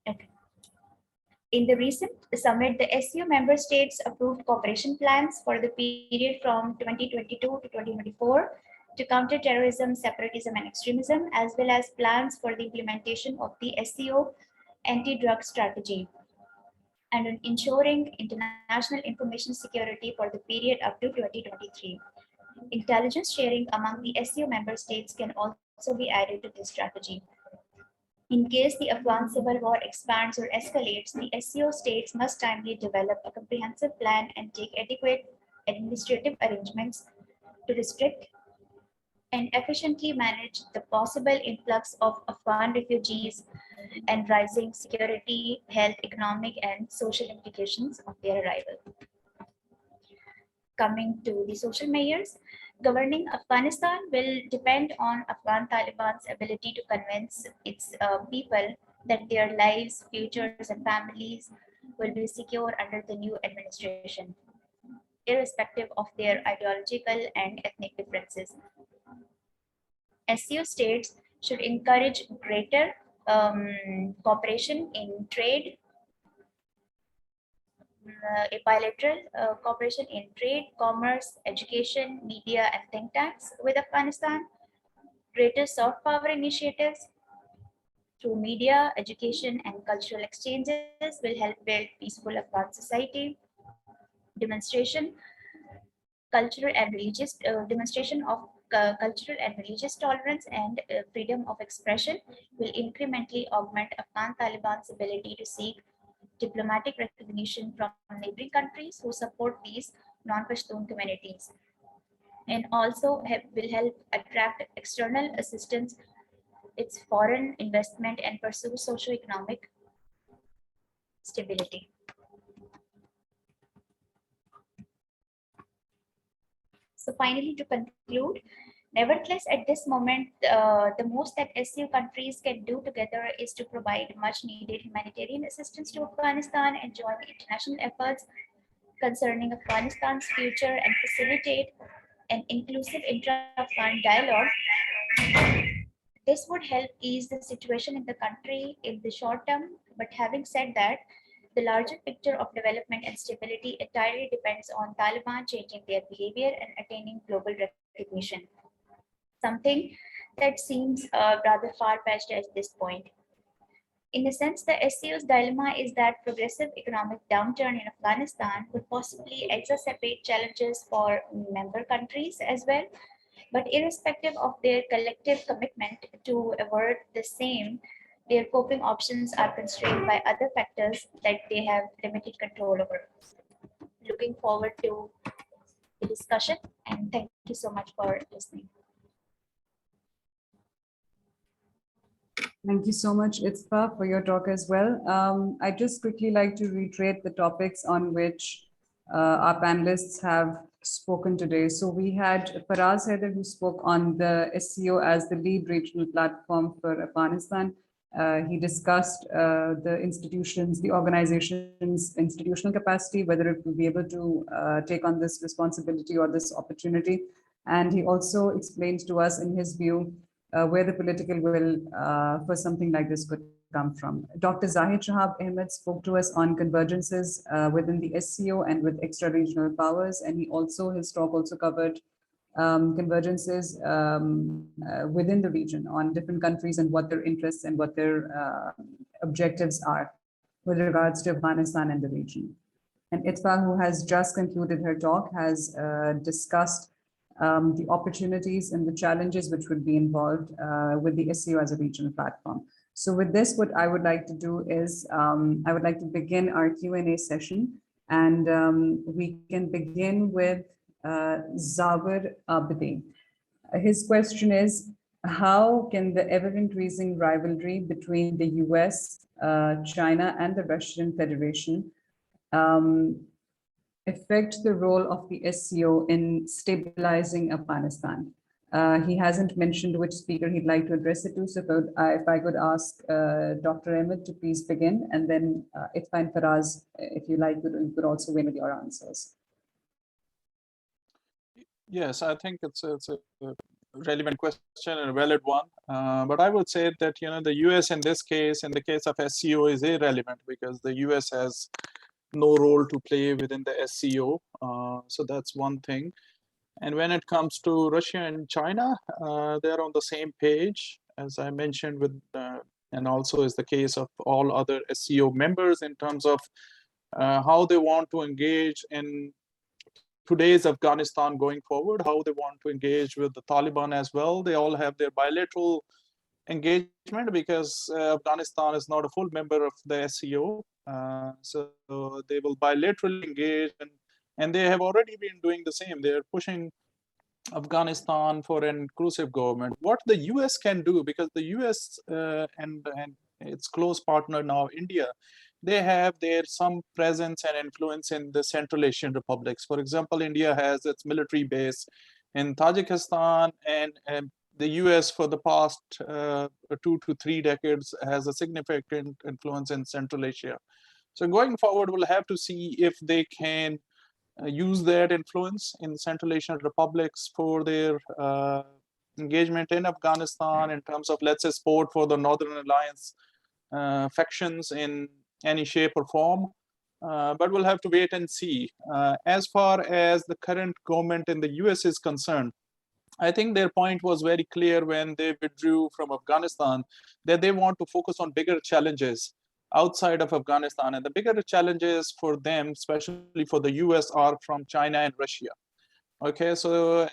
Okay. In the recent summit, the SCO member states approved cooperation plans for the period from 2022 to 2024 to counter terrorism, separatism, and extremism, as well as plans for the implementation of the SCO anti-drug strategy and on ensuring international information security for the period up to 2023. Intelligence sharing among the SCO member states can also be added to this strategy. In case the Afghan civil war expands or escalates, the SCO states must timely develop a comprehensive plan and take adequate administrative arrangements to restrict and efficiently manage the possible influx of Afghan refugees and rising security, health, economic, and social implications of their arrival. Coming to the social measures, governing Afghanistan will depend on Afghan Taliban's ability to convince its people that their lives, futures, and families will be secure under the new administration, irrespective of their ideological and ethnic differences. SCO states should encourage greater cooperation in trade, a bilateral cooperation in trade, commerce, education, media, and think tanks with Afghanistan, greater soft power initiatives through media, education, and cultural exchanges will help build peaceful Afghan society. Demonstration of cultural and religious tolerance and freedom of expression will incrementally augment Afghan Taliban's ability to seek diplomatic recognition from neighboring countries who support these non-Pashtun communities, and also will help attract external assistance, its foreign investment, and pursue socio-economic stability. So finally, to conclude, nevertheless, at this moment, the most that SCO countries can do together is to provide much needed humanitarian assistance to Afghanistan and join international efforts concerning Afghanistan's future and facilitate an inclusive intra-Afghan dialogue. This would help ease the situation in the country in the short term. But having said that, the larger picture of development and stability entirely depends on Taliban changing their behavior and attaining global recognition, something that seems rather far-fetched at this point. In a sense, the SCO's dilemma is that progressive economic downturn in Afghanistan could possibly exacerbate challenges for member countries as well. But irrespective of their collective commitment to avert the same, their coping options are constrained by other factors that they have limited control over. Looking forward to the discussion, and thank you so much for listening. Thank you so much, Itzfa, for your talk as well. I'd just quickly like to reiterate the topics on which our panelists have spoken today. So we had Faraz Haider, who spoke on the SCO as the lead regional platform for Afghanistan. He discussed the institutions, the organization's institutional capacity, whether it will be able to take on this responsibility or this opportunity. And he also explained to us, in his view, where the political will for something like this could come from. Dr. Zahid Shahab Ahmed spoke to us on convergences within the SCO and with extra-regional powers, and his talk also covered convergences within the region on different countries and what their interests and what their objectives are with regards to Afghanistan and the region. And Itfa, who has just concluded her talk, has discussed the opportunities and the challenges which would be involved with the SCO as a regional platform. So with this, what I would like to do is I would like to begin our Q&A session, and we can begin with Zawar Abdi. His question is, how can the ever-increasing rivalry between the US, China, and the Russian Federation affect the role of the SCO in stabilizing Afghanistan? He hasn't mentioned which speaker he'd like to address it to, so if I could ask Dr. Ahmed to please begin, and then Itfa and Faraz, if you like, you could also win with your answers. Yes, I think it's a relevant question and a valid one. But I would say that, the US in this case, in the case of SCO, is irrelevant because the US has no role to play within the SCO. So that's one thing. And when it comes to Russia and China, they're on the same page, as I mentioned, with and also is the case of all other SCO members in terms of how they want to engage in today's Afghanistan going forward, how they want to engage with the Taliban as well. They all have their bilateral engagement because Afghanistan is not a full member of the SCO. So they will bilaterally engage, and they have already been doing the same. They're pushing Afghanistan for an inclusive government. What the US can do, because the US and its close partner now, India, they have some presence and influence in the Central Asian republics. For example, India has its military base in Tajikistan, and the US for the past 2 to 3 decades has a significant influence in Central Asia. So going forward, we'll have to see if they can use that influence in Central Asian republics for their engagement in Afghanistan in terms of, let's say, support for the Northern Alliance factions in any shape or form. But we'll have to wait and see. As far as the current government in the US is concerned, I think their point was very clear when they withdrew from Afghanistan, that they want to focus on bigger challenges outside of Afghanistan. And the bigger challenges for them, especially for the US, are from China and Russia. Okay, so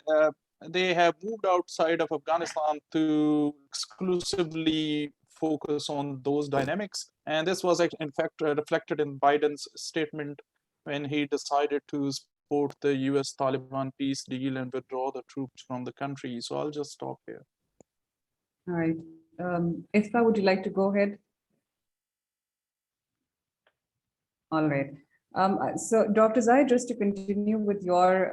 they have moved outside of Afghanistan to exclusively focus on those dynamics. And this was in fact reflected in Biden's statement when he decided to support the US-Taliban peace deal and withdraw the troops from the country. So I'll just stop here. All right. Ifta, would you like to go ahead? All right. So Dr. Zai, just to continue with your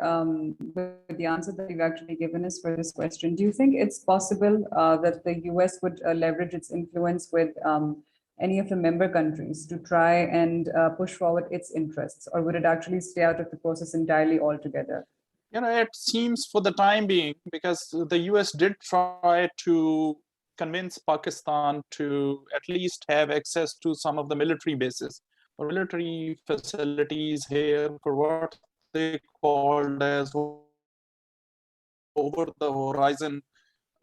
with the answer that you've actually given us for this question, do you think it's possible that the US would leverage its influence with any of the member countries to try and push forward its interests, or would it actually stay out of the process entirely altogether? It seems for the time being, because the US did try to convince Pakistan to at least have access to some of the military bases or military facilities here for what they called as over the horizon.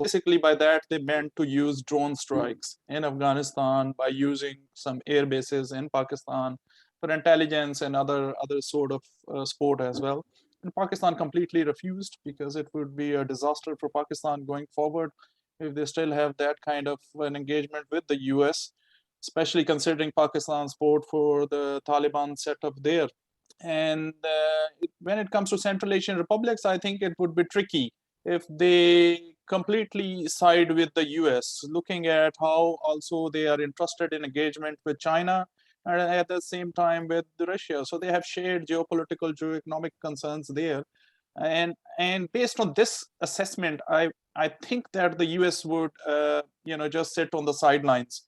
Basically, by that, they meant to use drone strikes in Afghanistan by using some air bases in Pakistan for intelligence and other sort of support as well. And Pakistan completely refused because it would be a disaster for Pakistan going forward if they still have that kind of an engagement with the US, especially considering Pakistan's support for the Taliban setup there. And when it comes to Central Asian republics, I think it would be tricky if they completely side with the US, looking at how also they are interested in engagement with China and at the same time with Russia. So they have shared geopolitical, geoeconomic concerns there. And based on this assessment, I think that the US would just sit on the sidelines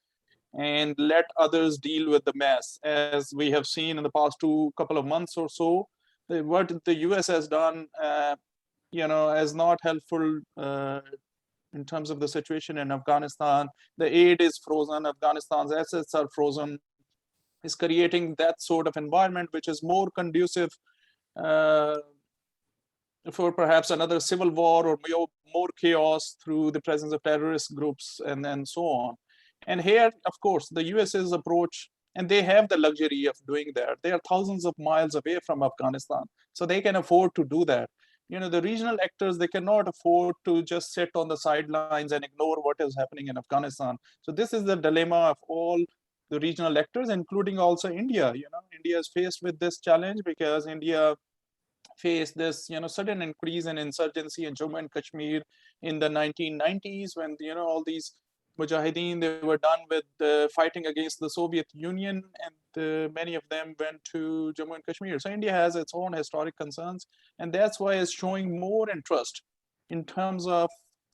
and let others deal with the mess, as we have seen in the past couple of months or so. What the US has done is not helpful in terms of the situation in Afghanistan. The aid is frozen, Afghanistan's assets are frozen. Is creating that sort of environment which is more conducive for perhaps another civil war or more chaos through the presence of terrorist groups and so on. And here, of course, the US's approach, and they have the luxury of doing that. They are thousands of miles away from Afghanistan, so they can afford to do that. the regional actors, they cannot afford to just sit on the sidelines and ignore what is happening in Afghanistan. So this is the dilemma of all the regional actors, including also India. India is faced with this challenge because India faced this, sudden increase in insurgency in Jammu and Kashmir in the 1990s when, all these Mujahideen, they were done with fighting against the Soviet Union, and many of them went to Jammu and Kashmir. So India has its own historic concerns, and that's why it's showing more interest in terms of,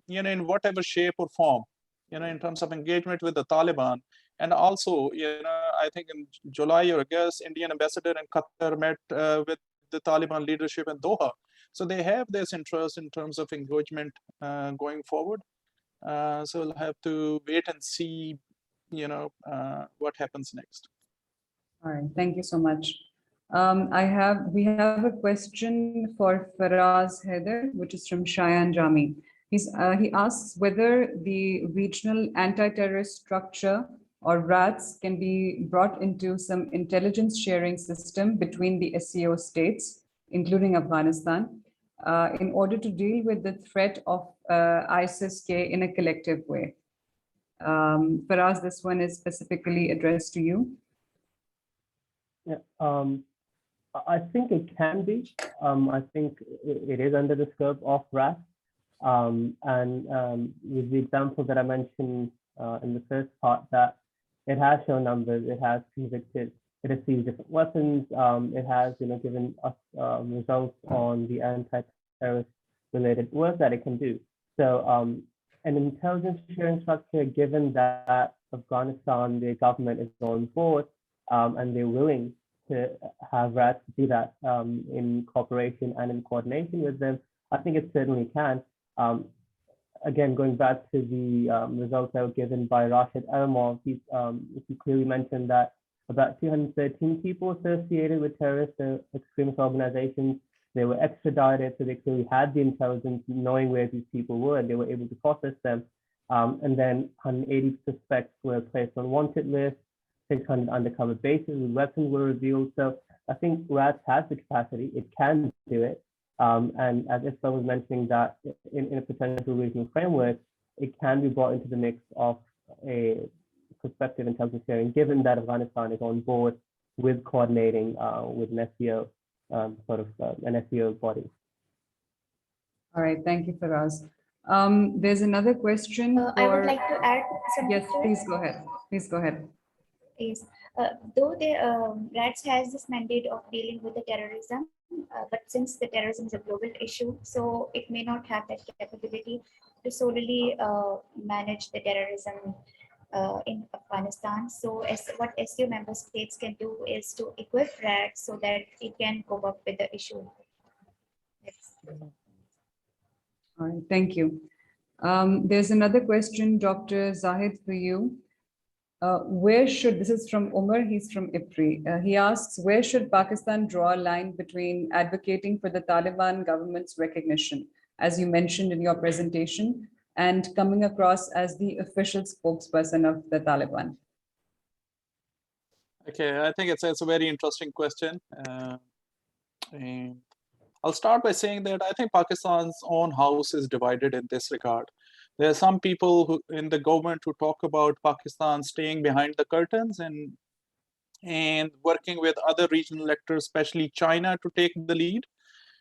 in whatever shape or form, in terms of engagement with the Taliban. And also, I think in July or August, Indian ambassador in Qatar met with the Taliban leadership in Doha. So they have this interest in terms of engagement going forward. So we'll have to wait and see, what happens next. All right, thank you so much. We have a question for Faraz Haider, which is from Shayan Jami. He asks whether the regional anti-terrorist structure or RATS can be brought into some intelligence sharing system between the SCO states, including Afghanistan, in order to deal with the threat of ISIS-K in a collective way. Faraz, this one is specifically addressed to you. Yeah, I think it can be. I think it is under the scope of RAS. With the example that I mentioned in the first part, that it has shown numbers, it has convicted, it has seized different weapons, it has given us results on the anti-terrorist related work that it can do. So an intelligence sharing structure, given that Afghanistan, the government is on board and they're willing to have RATS do that in cooperation and in coordination with them, I think it certainly can. Again, going back to the results that were given by Rashid Elmov, he clearly mentioned that about 213 people associated with terrorist or extremist organizations, they were extradited, so they clearly had the intelligence knowing where these people were, and they were able to process them. And then 180 suspects were placed on wanted lists, 600 undercover bases with weapons were revealed. So I think RATS has the capacity, it can do it. And as Isla was mentioning, that in a potential regional framework, it can be brought into the mix of a prospective intelligence sharing, given that Afghanistan is on board with coordinating with an SCO, an SCO body. All right, thank you, Faraz. There's another question. I would like to add something. Yes, please go ahead. Please go ahead. Yes, though the RATS has this mandate of dealing with the terrorism, but since the terrorism is a global issue, so it may not have that capability to solely manage the terrorism in Afghanistan. So what SCO member states can do is to equip RATS so that it can cope up with the issue. Yes. All right, thank you. There's another question, Dr. Zahid, for you. This is from Umar, he's from IPRI. He asks, where should Pakistan draw a line between advocating for the Taliban government's recognition, as you mentioned in your presentation, and coming across as the official spokesperson of the Taliban? Okay, I think it's a very interesting question. And I'll start by saying that I think Pakistan's own house is divided in this regard. There are some people who in the government who talk about Pakistan staying behind the curtains and working with other regional actors, especially China, to take the lead,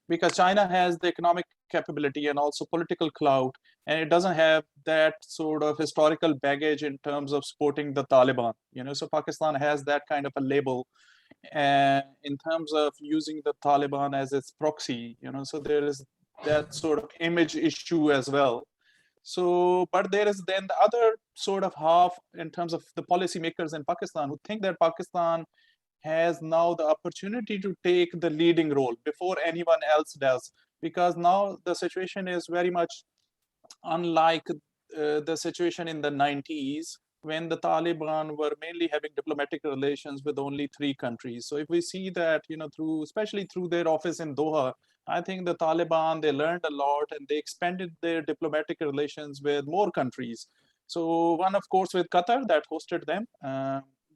because China has the economic capability and also political clout, and it doesn't have that sort of historical baggage in terms of supporting the Taliban. So Pakistan has that kind of a label, and in terms of using the Taliban as its proxy. So there is that sort of image issue as well. So, but there is then the other sort of half in terms of the policymakers in Pakistan who think that Pakistan has now the opportunity to take the leading role before anyone else does, because now the situation is very much unlike the situation in the 90s, when the Taliban were mainly having diplomatic relations with only 3 countries. So if we see that, especially through their office in Doha, I think the Taliban, they learned a lot and they expanded their diplomatic relations with more countries. So one, of course, with Qatar that hosted them.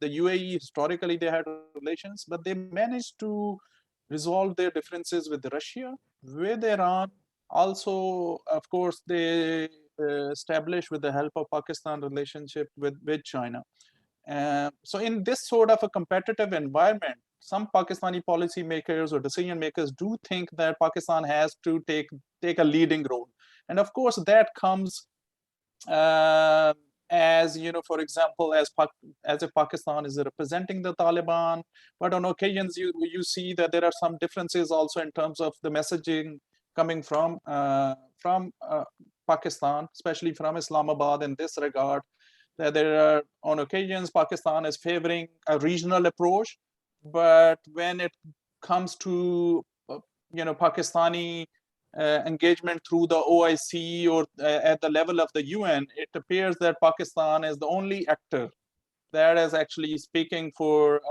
The UAE, historically, they had relations, but they managed to resolve their differences with Russia, with Iran. Also, of course, they establish with the help of Pakistan relationship with China. So in this sort of a competitive environment, some Pakistani policymakers or decision makers do think that Pakistan has to take a leading role. And of course, that comes as, you know, for example, as if Pakistan is representing the Taliban, but on occasions you see that there are some differences also in terms of the messaging coming from Pakistan, especially from Islamabad in this regard, that there are on occasions Pakistan is favoring a regional approach, but when it comes to Pakistani engagement through the OIC or at the level of the UN, it appears that Pakistan is the only actor that is actually speaking for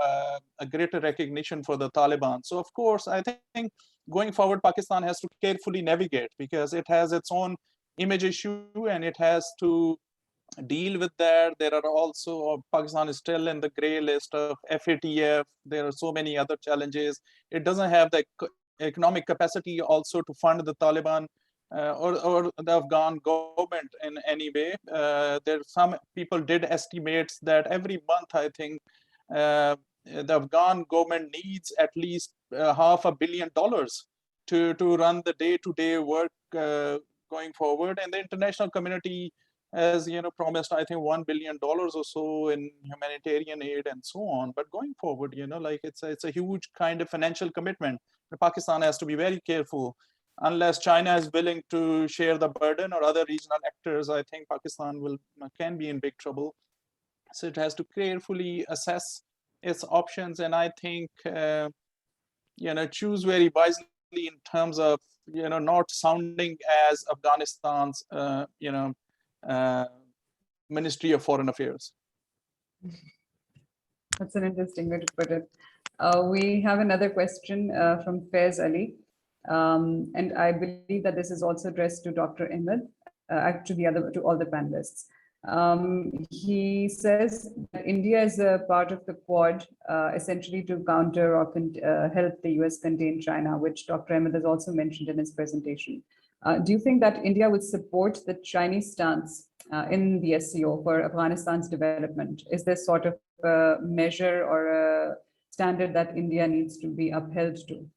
a greater recognition for the Taliban. So of course, I think going forward, Pakistan has to carefully navigate because it has its own image issue and it has to deal with that. There are also, Pakistan is still in the gray list of FATF. There are so many other challenges. It doesn't have the economic capacity also to fund the Taliban or the Afghan government in any way. There some people did estimates that every month, I think, the Afghan government needs at least $500 million to run the day-to-day work going forward. And the international community has, promised, I think, $1 billion or so in humanitarian aid and so on. But going forward, like it's a huge kind of financial commitment. Pakistan has to be very careful. Unless China is willing to share the burden or other regional actors, I think Pakistan can be in big trouble. So it has to carefully assess its options, and I think choose very wisely in terms of not sounding as Afghanistan's Ministry of Foreign Affairs. That's an interesting way to put it. We have another question from Faiz Ali. And I believe that this is also addressed to Dr. Ahmed, to all the panelists. He says that India is a part of the Quad, essentially to counter or help the US contain China, which Dr. Ahmed has also mentioned in his presentation. Do you think that India would support the Chinese stance in the SCO for Afghanistan's development? Is this sort of a measure or a standard that India needs to be upheld to?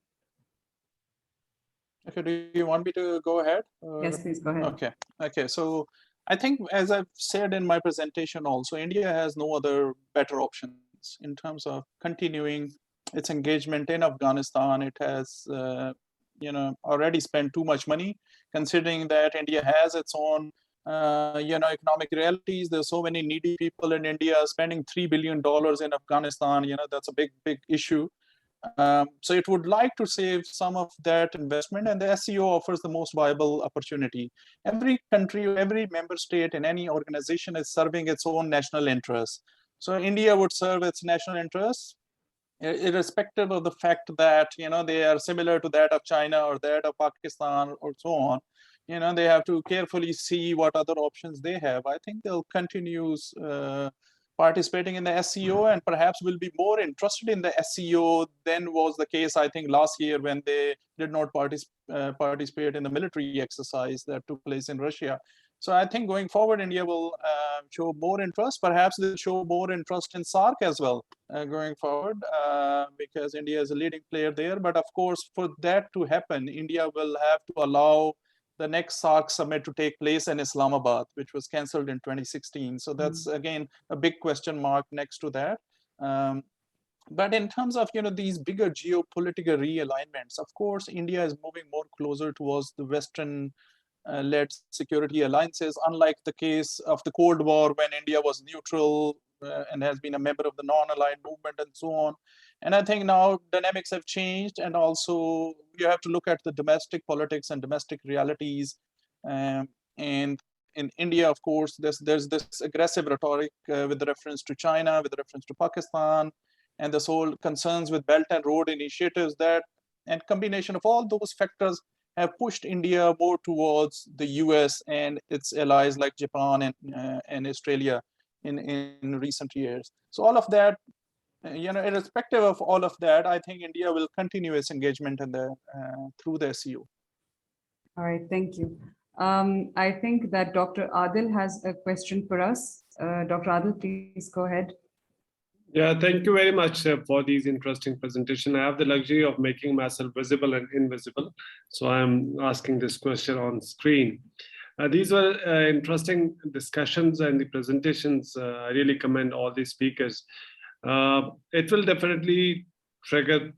Okay, do you want me to go ahead? Yes, please go ahead. Okay. So I think, as I've said in my presentation also, India has no other better options in terms of continuing its engagement in Afghanistan. It has, already spent too much money, considering that India has its own, economic realities. There's so many needy people in India. Spending $3 billion in Afghanistan, that's a big issue. So it would like to save some of that investment, and the SCO offers the most viable opportunity. Every country, every member state in any organization is serving its own national interests. So India would serve its national interests, irrespective of the fact that they are similar to that of China or that of Pakistan or so on. They have to carefully see what other options they have. I think they'll continue participating in the SCO, and perhaps will be more interested in the SCO than was the case, I think, last year when they did not participate in the military exercise that took place in Russia. So I think going forward, India will show more interest. Perhaps they'll show more interest in SAARC as well going forward, because India is a leading player there. But of course, for that to happen, India will have to allow the next SAARC summit to take place in Islamabad, which was cancelled in 2016. So that's, again, a big question mark next to that. But in terms of these bigger geopolitical realignments, of course, India is moving more closer towards the Western led security alliances, unlike the case of the Cold War when India was neutral and has been a member of the non-aligned movement and so on. And I think now dynamics have changed, and also you have to look at the domestic politics and domestic realities. And in India, of course, there's this aggressive rhetoric with reference to China, with reference to Pakistan, and this whole concerns with Belt and Road initiatives and combination of all those factors have pushed India more towards the US and its allies like Japan and Australia in recent years. So all of that irrespective of all of that, I think India will continue its engagement in the through the SCO. All right, thank you. I think that Dr. Adil has a question for us. Dr. Adil, please go ahead. Yeah, thank you very much for these interesting presentation. I have the luxury of making myself visible and invisible, so I'm asking this question on screen. These were interesting discussions and the presentations. I really commend all the speakers. It will definitely trigger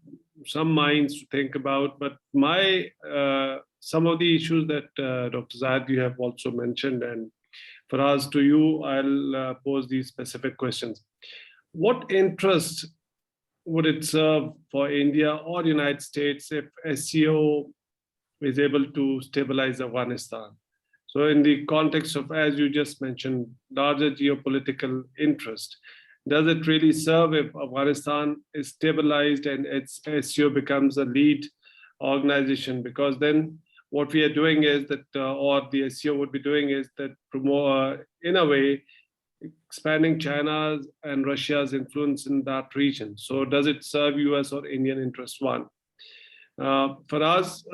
some minds to think about, but some of the issues that Dr. Zahid, you have also mentioned, and for us to you, I'll pose these specific questions. What interest would it serve for India or United States if SCO is able to stabilize Afghanistan? So in the context of, as you just mentioned, larger geopolitical interest, does it really serve if Afghanistan is stabilized and its SCO becomes a lead organization? Because then what we are doing is that, or the SCO would be doing is that promote, in a way, expanding China's and Russia's influence in that region. So does it serve US or Indian interest? One. For us,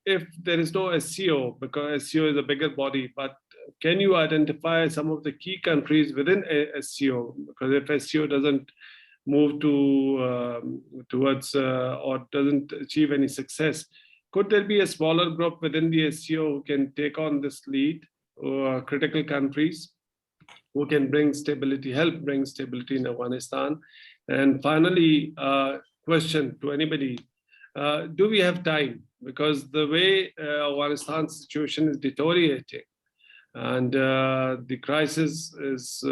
if there is no SCO, because SCO is a bigger body, but can you identify some of the key countries within SCO? Because if SCO doesn't move towards or doesn't achieve any success, could there be a smaller group within the SCO who can take on this lead, or critical countries who can bring stability, help bring stability in Afghanistan? And finally, question to anybody, do we have time? Because the way Afghanistan's situation is deteriorating, and the crisis is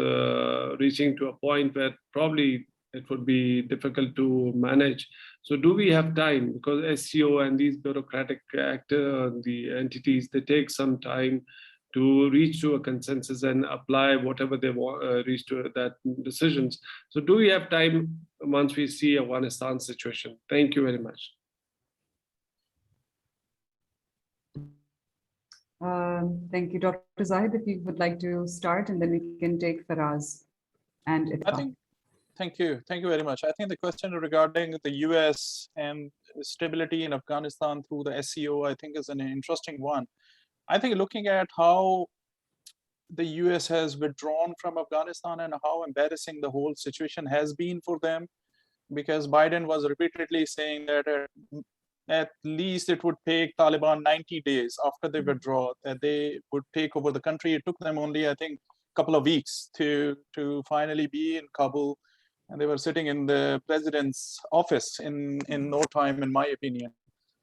reaching to a point where probably it would be difficult to manage. So do we have time? Because SCO and these bureaucratic the entities, they take some time to reach to a consensus and apply whatever they want, reach to that decisions. So do we have time once we see Afghanistan situation? Thank you very much. Thank you, Dr. Zahid, if you would like to start, and then we can take Faraz and Itfa. Thank you very much. I think the question regarding the US and stability in Afghanistan through the SCO, I think is an interesting one. I think looking at how the US has withdrawn from Afghanistan and how embarrassing the whole situation has been for them, because Biden was repeatedly saying that at least it would take Taliban 90 days after they withdraw, that they would take over the country. It took them only, I think, a couple of weeks to finally be in Kabul. And they were sitting in the president's office in no time, in my opinion.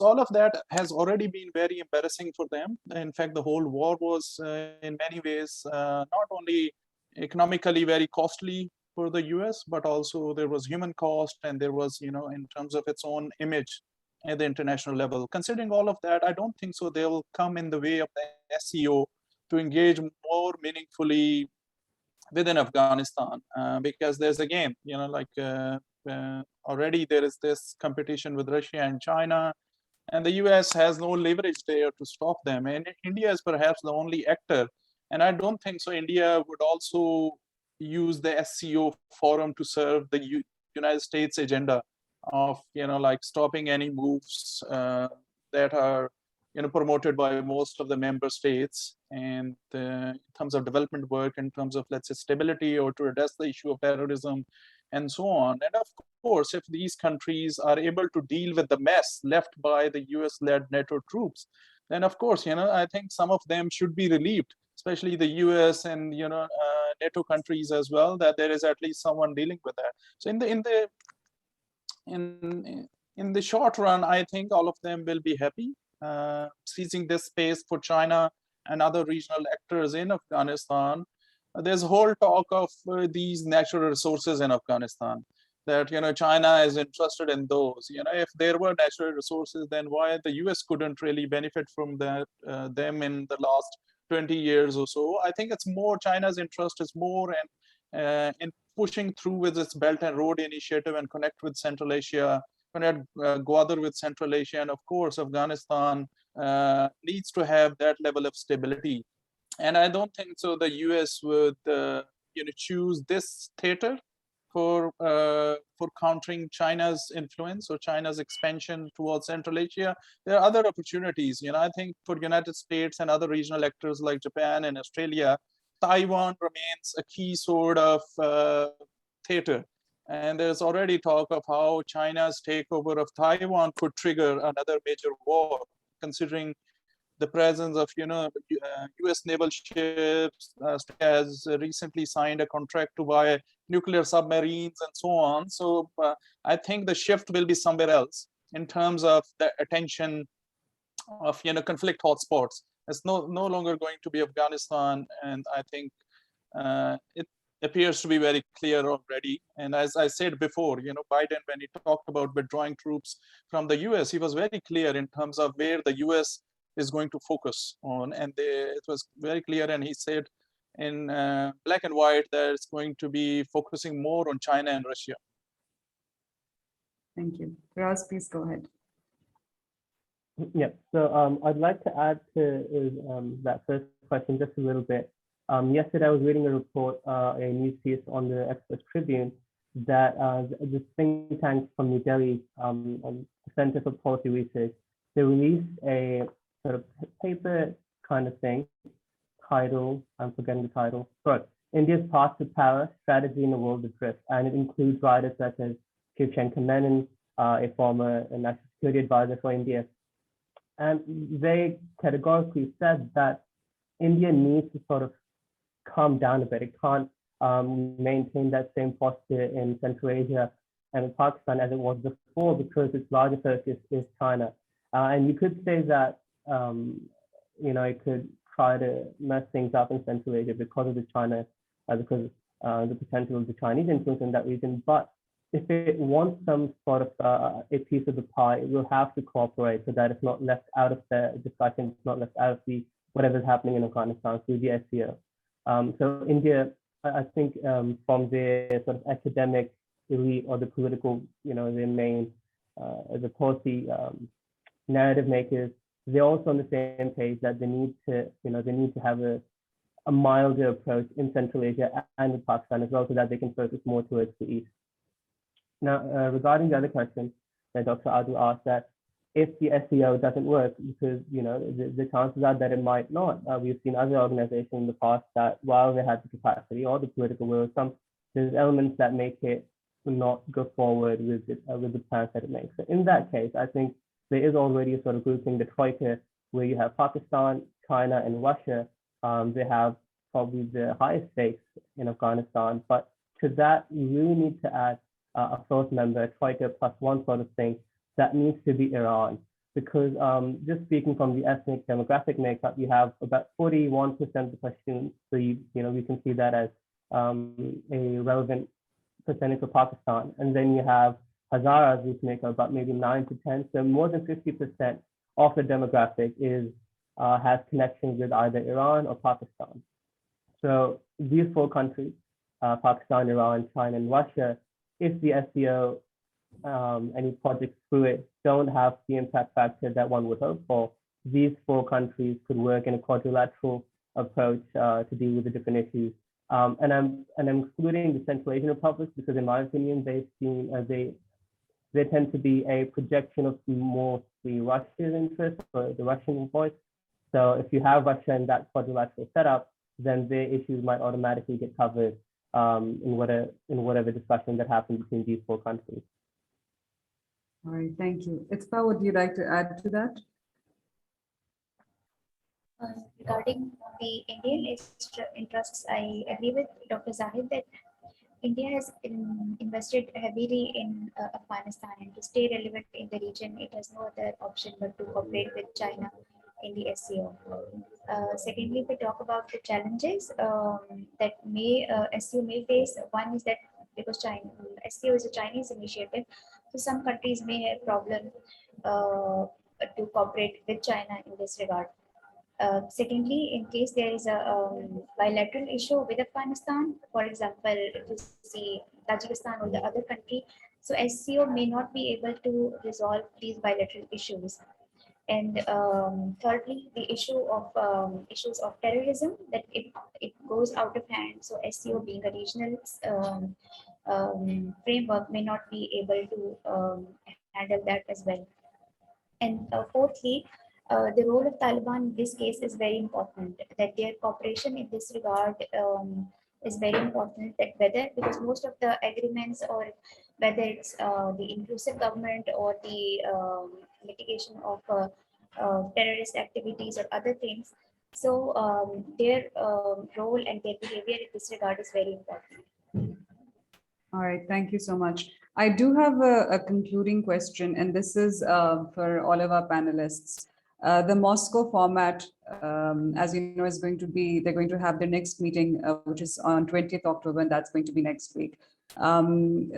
All of that has already been very embarrassing for them. In fact, the whole war was in many ways not only economically very costly for the US, but also there was human cost, and there was, in terms of its own image at the international level. Considering all of that, I don't think so they'll come in the way of the SCO to engage more meaningfully within Afghanistan, because there's, again, already there is this competition with Russia and China, and the US has no leverage there to stop them. And India is perhaps the only actor. And I don't think so India would also use the SCO forum to serve the United States agenda of, stopping any moves that are, promoted by most of the member states, and in terms of development work, in terms of, let's say, stability, or to address the issue of terrorism and so on. And of course, if these countries are able to deal with the mess left by the US-led NATO troops, then of course, I think some of them should be relieved, especially the US and, NATO countries as well, that there is at least someone dealing with that. So in the short run, I think all of them will be happy seizing this space for China and other regional actors in Afghanistan. There's a whole talk of these natural resources in Afghanistan, that China is interested in those. If there were natural resources, then why the US couldn't really benefit from that them in the last 20 years or so? I think it's more China's interest is more in pushing through with its Belt and Road Initiative and connect with Central Asia, connect Gwadar with Central Asia, and of course Afghanistan needs to have that level of stability. And I don't think so the US would choose this theater for countering China's influence or China's expansion towards Central Asia. There are other opportunities. I think for United States and other regional actors like Japan and Australia, Taiwan remains a key sort of theater. And there's already talk of how China's takeover of Taiwan could trigger another major war, considering the presence of U.S. naval ships, has recently signed a contract to buy nuclear submarines and so on. So I think the shift will be somewhere else in terms of the attention of conflict hotspots. It's no longer going to be Afghanistan, and I think it appears to be very clear already. And as I said before, Biden, when he talked about withdrawing troops from the US, he was very clear in terms of where the US is going to focus on. And it was very clear, and he said in black and white that it's going to be focusing more on China and Russia. Thank you. Firas, please go ahead. Yeah, so I'd like to add to that first question just a little bit. Yesterday, I was reading a report, a news piece on the Express Tribune, that the think tank from New Delhi, the Center for Policy Research, they released a sort of paper kind of thing, title, I'm forgetting the title, but India's Path to Power, Strategy in a World of Drift, and it includes writers such as Shivshankar Menon, a former national security advisor for India. And they categorically said that India needs to sort of calm down a bit. It can't maintain that same posture in Central Asia and in Pakistan as it was before, because its larger focus is China. And you could say that, it could try to mess things up in Central Asia because of the China, because the potential of the Chinese influence in that region. But if it wants some sort of a piece of the pie, it will have to cooperate so that it's not left out of the discussion, it's not left out of whatever's happening in Afghanistan through the SCO. So India, I think from the sort of academic elite or the political, the main, the policy narrative makers, they're also on the same page that they need to have a milder approach in Central Asia and in Pakistan as well, so that they can focus more towards the east. Now, regarding the other question that Dr. Adu asked, that if the SCO doesn't work, because the chances are that it might not. We've seen other organizations in the past that, while they had the capacity or the political will, there's elements that make it not go forward with the plans that it makes. So in that case, I think there is already a sort of grouping, the troika, where you have Pakistan, China, and Russia. They have probably the highest stakes in Afghanistan, but to that, you really need to add a fourth member, a troika plus one sort of thing. That needs to be Iran, because just speaking from the ethnic demographic makeup, you have about 41% of the Pashtuns. So we can see that as a relevant percentage for Pakistan, and then you have Hazaras, which make up about maybe 9 to 10. So more than 50% of the demographic has connections with either Iran or Pakistan. So these four countries, Pakistan, Iran, China, and Russia, if the SCO, any projects through it, don't have the impact factor that one would hope for, these four countries could work in a quadrilateral approach to deal with the different issues. And I'm excluding the Central Asian republics because, in my opinion, they tend to be a projection of more the Russian interest or the Russian voice. So if you have Russia in that quadrilateral setup, then their issues might automatically get covered in whatever discussion that happens between these four countries. All right, thank you. Itzpa, would you like to add to that? Regarding the Indian interests, I agree with Dr. Zahid that India has invested heavily in Afghanistan, and to stay relevant in the region, it has no other option but to cooperate with China in the SCO. Secondly, if we talk about the challenges that SCO may face, one is that because SCO is a Chinese initiative, so some countries may have problem to cooperate with China in this regard. Secondly, in case there is a bilateral issue with Afghanistan, for example, if you see Tajikistan or the other country, so SCO may not be able to resolve these bilateral issues. And thirdly, the issue of issues of terrorism, that it goes out of hand. So SCO being a regional framework may not be able to handle that as well. And fourthly, the role of Taliban in this case is very important, that their cooperation in this regard is very important, that whether, because most of the agreements, or whether it's the inclusive government or the mitigation of terrorist activities or other things, so their role and their behavior in this regard is very important. All right, thank you so much. I do have a concluding question, and this is for all of our panelists. The Moscow format, as you know, is going to be, they're going to have their next meeting, which is on 20th October, and that's going to be next week.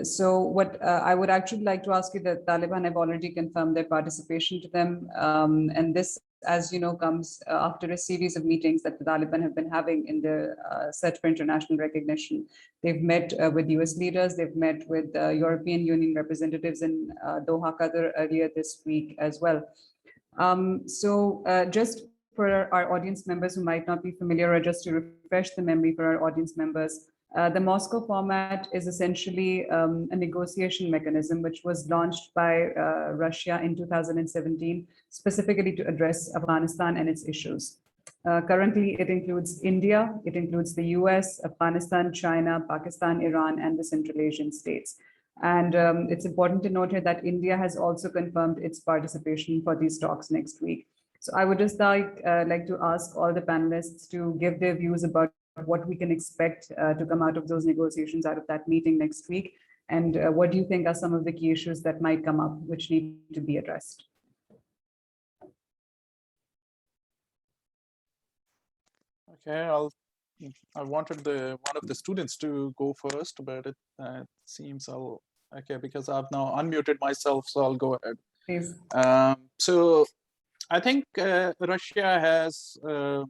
So what I would actually like to ask you, that Taliban have already confirmed their participation to them. And this, as you know, comes after a series of meetings that the Taliban have been having in the search for international recognition. They've met with US leaders, they've met with European Union representatives in Doha, Qatar earlier this week as well. Just for our audience members who might not be familiar, or just to refresh the memory for our audience members, the Moscow format is essentially a negotiation mechanism which was launched by Russia in 2017, specifically to address Afghanistan and its issues. Currently, it includes India, it includes the US, Afghanistan, China, Pakistan, Iran, and the Central Asian states. And it's important to note here that India has also confirmed its participation for these talks next week. So I would just like to ask all the panelists to give their views about what we can expect to come out of those negotiations, out of that meeting next week. And what do you think are some of the key issues that might come up which need to be addressed? Okay, I wanted one of the students to go first, but it seems okay, because I've now unmuted myself, so I'll go ahead. Please. So I think Russia has a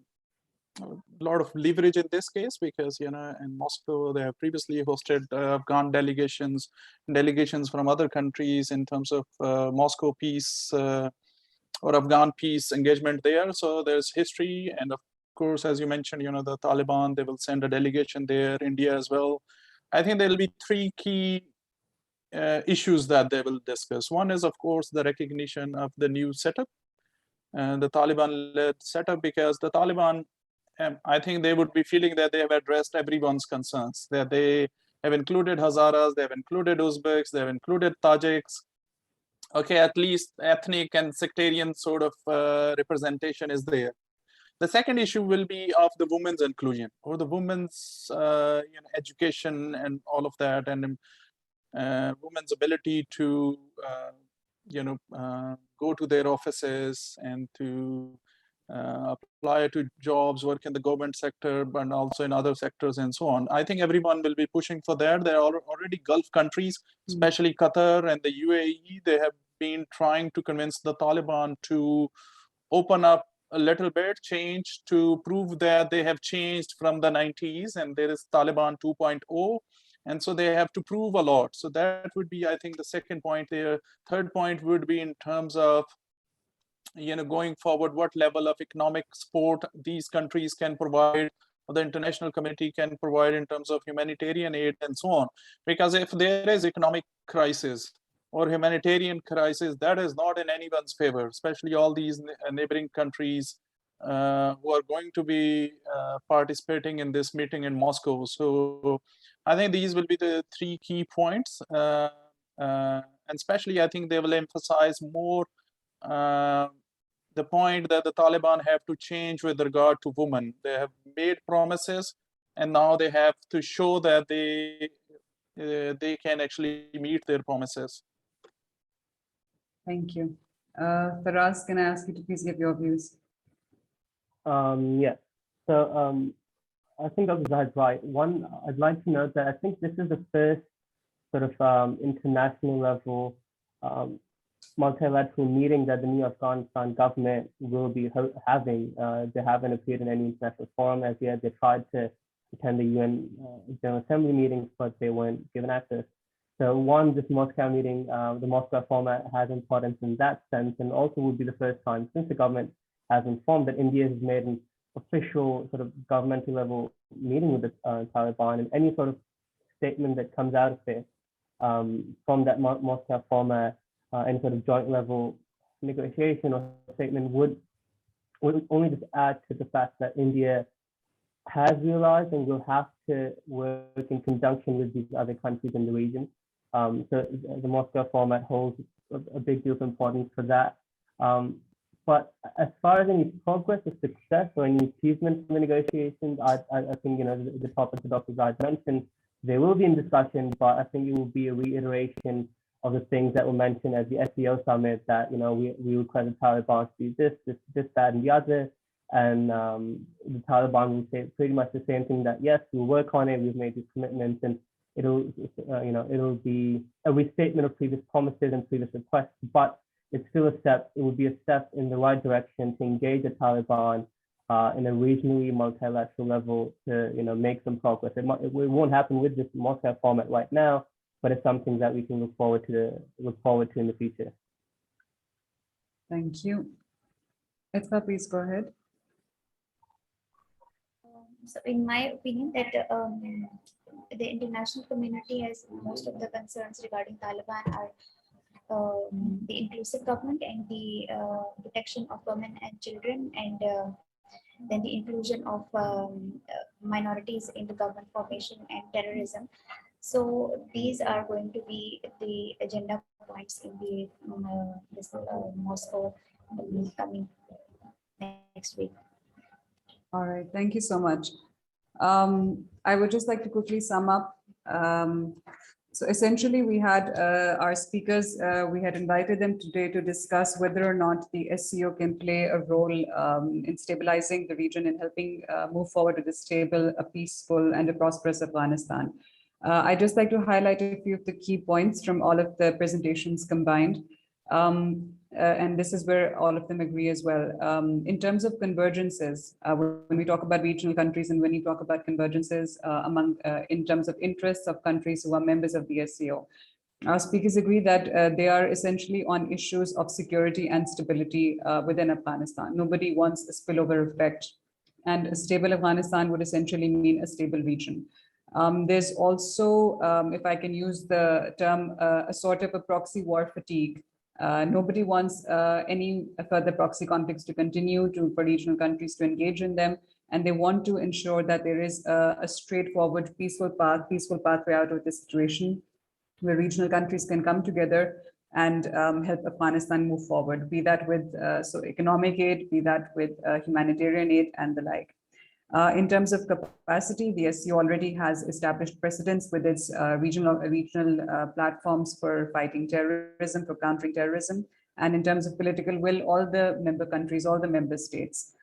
lot of leverage in this case, because in Moscow they have previously hosted Afghan delegations from other countries in terms of Moscow peace or Afghan peace engagement there. So there's history, and of course, as you mentioned, the Taliban, they will send a delegation there, India as well. I think there will be three key issues that they will discuss. One is, of course, the recognition of the new setup, and the Taliban-led setup, because the Taliban, I think they would be feeling that they have addressed everyone's concerns, that they have included Hazaras, they have included Uzbeks, they have included Tajiks. Okay, at least ethnic and sectarian sort of representation is there. The second issue will be of the women's inclusion, or the women's education and all of that, and women's ability to go to their offices and to apply to jobs, work in the government sector, but also in other sectors and so on. I think everyone will be pushing for that. There are already Gulf countries, especially Qatar and the UAE, they have been trying to convince the Taliban to open up a little bit, change, to prove that they have changed from the 90s, and there is Taliban 2.0. And so they have to prove a lot. So that would be, I think, the second point there. Third point would be in terms of, going forward, what level of economic support these countries can provide, or the international community can provide in terms of humanitarian aid and so on. Because if there is economic crisis or humanitarian crisis, that is not in anyone's favor, especially all these neighboring countries who are going to be participating in this meeting in Moscow. So I think these will be the three key points. And especially, I think they will emphasize more the point that the Taliban have to change with regard to women. They have made promises, and now they have to show that they can actually meet their promises. Thank you. Faraz, can I ask you to please give your views? Yeah. So I think Dr. Zahid's right. One, I'd like to note that I think this is the first sort of international level multilateral meeting that the new Afghanistan government will be having. They haven't appeared in any international forum as yet. They tried to attend the UN General Assembly meetings, but they weren't given access. So one, this Moscow meeting, the Moscow format has importance in that sense, and also would be the first time since the government has informed that India has made an official sort of governmental level meeting with the Taliban, and any sort of statement that comes out of it from that Moscow format, any sort of joint level negotiation or statement would only just add to the fact that India has realized and will have to work in conjunction with these other countries in the region. So the Moscow format holds a big deal of importance for that. But as far as any progress or success or any achievements in the negotiations, I think, the topics that Dr. Zaid mentioned, they will be in discussion, but I think it will be a reiteration of the things that were mentioned at the SCO summit, that, we require the Taliban to do this, that, and the other. And the Taliban will say pretty much the same thing, that yes, we'll work on it, we've made these commitments, and it'll be a restatement of previous promises and previous requests, but it's still a step. It would be a step in the right direction to engage the Taliban in a regionally multilateral level to make some progress. It won't happen with this Moscow format right now, but it's something that we can look forward to in the future. Thank you. Etha, please go ahead. So in my opinion, that the international community has most of the concerns regarding Taliban are the inclusive government and the protection of women and children, and then the inclusion of minorities in the government formation and terrorism. So these are going to be the agenda points in the this Moscow coming next week. All right, thank you so much. I would just like to quickly sum up. So essentially, we had our speakers, we had invited them today to discuss whether or not the SCO can play a role in stabilizing the region and helping move forward with a stable, a peaceful, and a prosperous Afghanistan. I'd just like to highlight a few of the key points from all of the presentations combined. And this is where all of them agree as well. In terms of convergences, when we talk about regional countries and when you talk about convergences in terms of interests of countries who are members of the SCO, our speakers agree that they are essentially on issues of security and stability within Afghanistan. Nobody wants a spillover effect, and a stable Afghanistan would essentially mean a stable region. There's also, if I can use the term, a sort of a proxy war fatigue. Nobody wants any further proxy conflicts to continue, for regional countries to engage in them, and they want to ensure that there is a straightforward, peaceful pathway out of this situation, where regional countries can come together and help Afghanistan move forward, be that with economic aid, be that with humanitarian aid and the like. In terms of capacity, the SCO already has established precedents with its regional platforms for fighting terrorism, for countering terrorism. And in terms of political will, all the member countries, all the member states,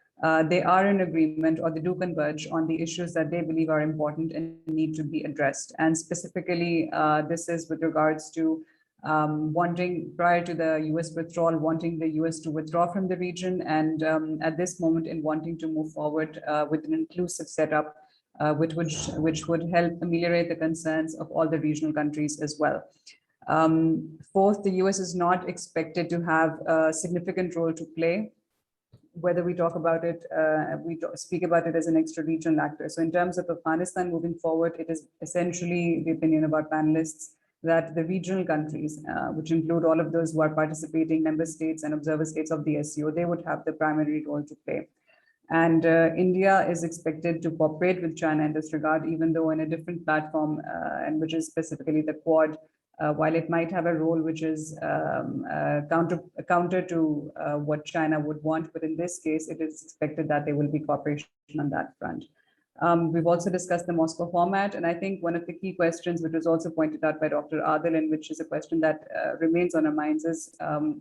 they are in agreement, or they do converge on the issues that they believe are important and need to be addressed. And specifically, this is with regards to wanting, prior to the US withdrawal, wanting the US to withdraw from the region, and at this moment in wanting to move forward with an inclusive setup, which would help ameliorate the concerns of all the regional countries as well. Fourth, the US is not expected to have a significant role to play, whether we talk about it, speak about it as an extra regional actor. So in terms of Afghanistan moving forward, it is essentially the opinion of our panelists that the regional countries, which include all of those who are participating member states and observer states of the SCO, they would have the primary role to play. And India is expected to cooperate with China in this regard, even though in a different platform, and which is specifically the Quad, while it might have a role which is counter to what China would want, but in this case, it is expected that there will be cooperation on that front. We've also discussed the Moscow format, and I think one of the key questions, which was also pointed out by Dr. Adil, and which is a question that remains on our minds, is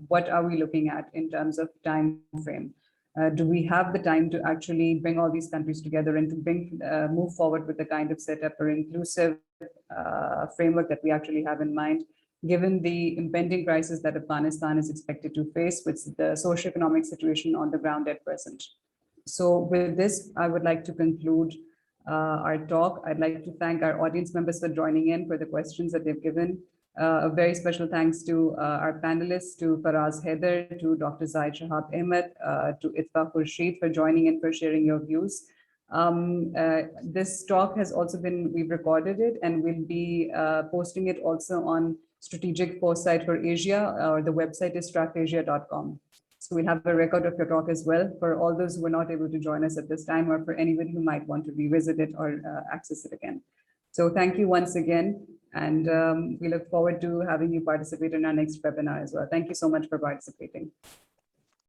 what are we looking at in terms of time frame? Do we have the time to actually bring all these countries together and to move forward with the kind of setup or inclusive framework that we actually have in mind, given the impending crisis that Afghanistan is expected to face with the socioeconomic situation on the ground at present? So with this, I would like to conclude our talk. I'd like to thank our audience members for joining in, for the questions that they've given. A very special thanks to our panelists, to Faraz Haider, to Dr. Zaid Shahab Ahmed, to Itfa Khurshid for joining in, for sharing your views. This talk has also been, we've recorded it and we'll be posting it also on Strategic Foresight for Asia, or the website is stratasia.com. So we'll have a record of your talk as well for all those who were not able to join us at this time, or for anybody who might want to revisit it or access it again. So thank you once again, and we look forward to having you participate in our next webinar as well. Thank you so much for participating.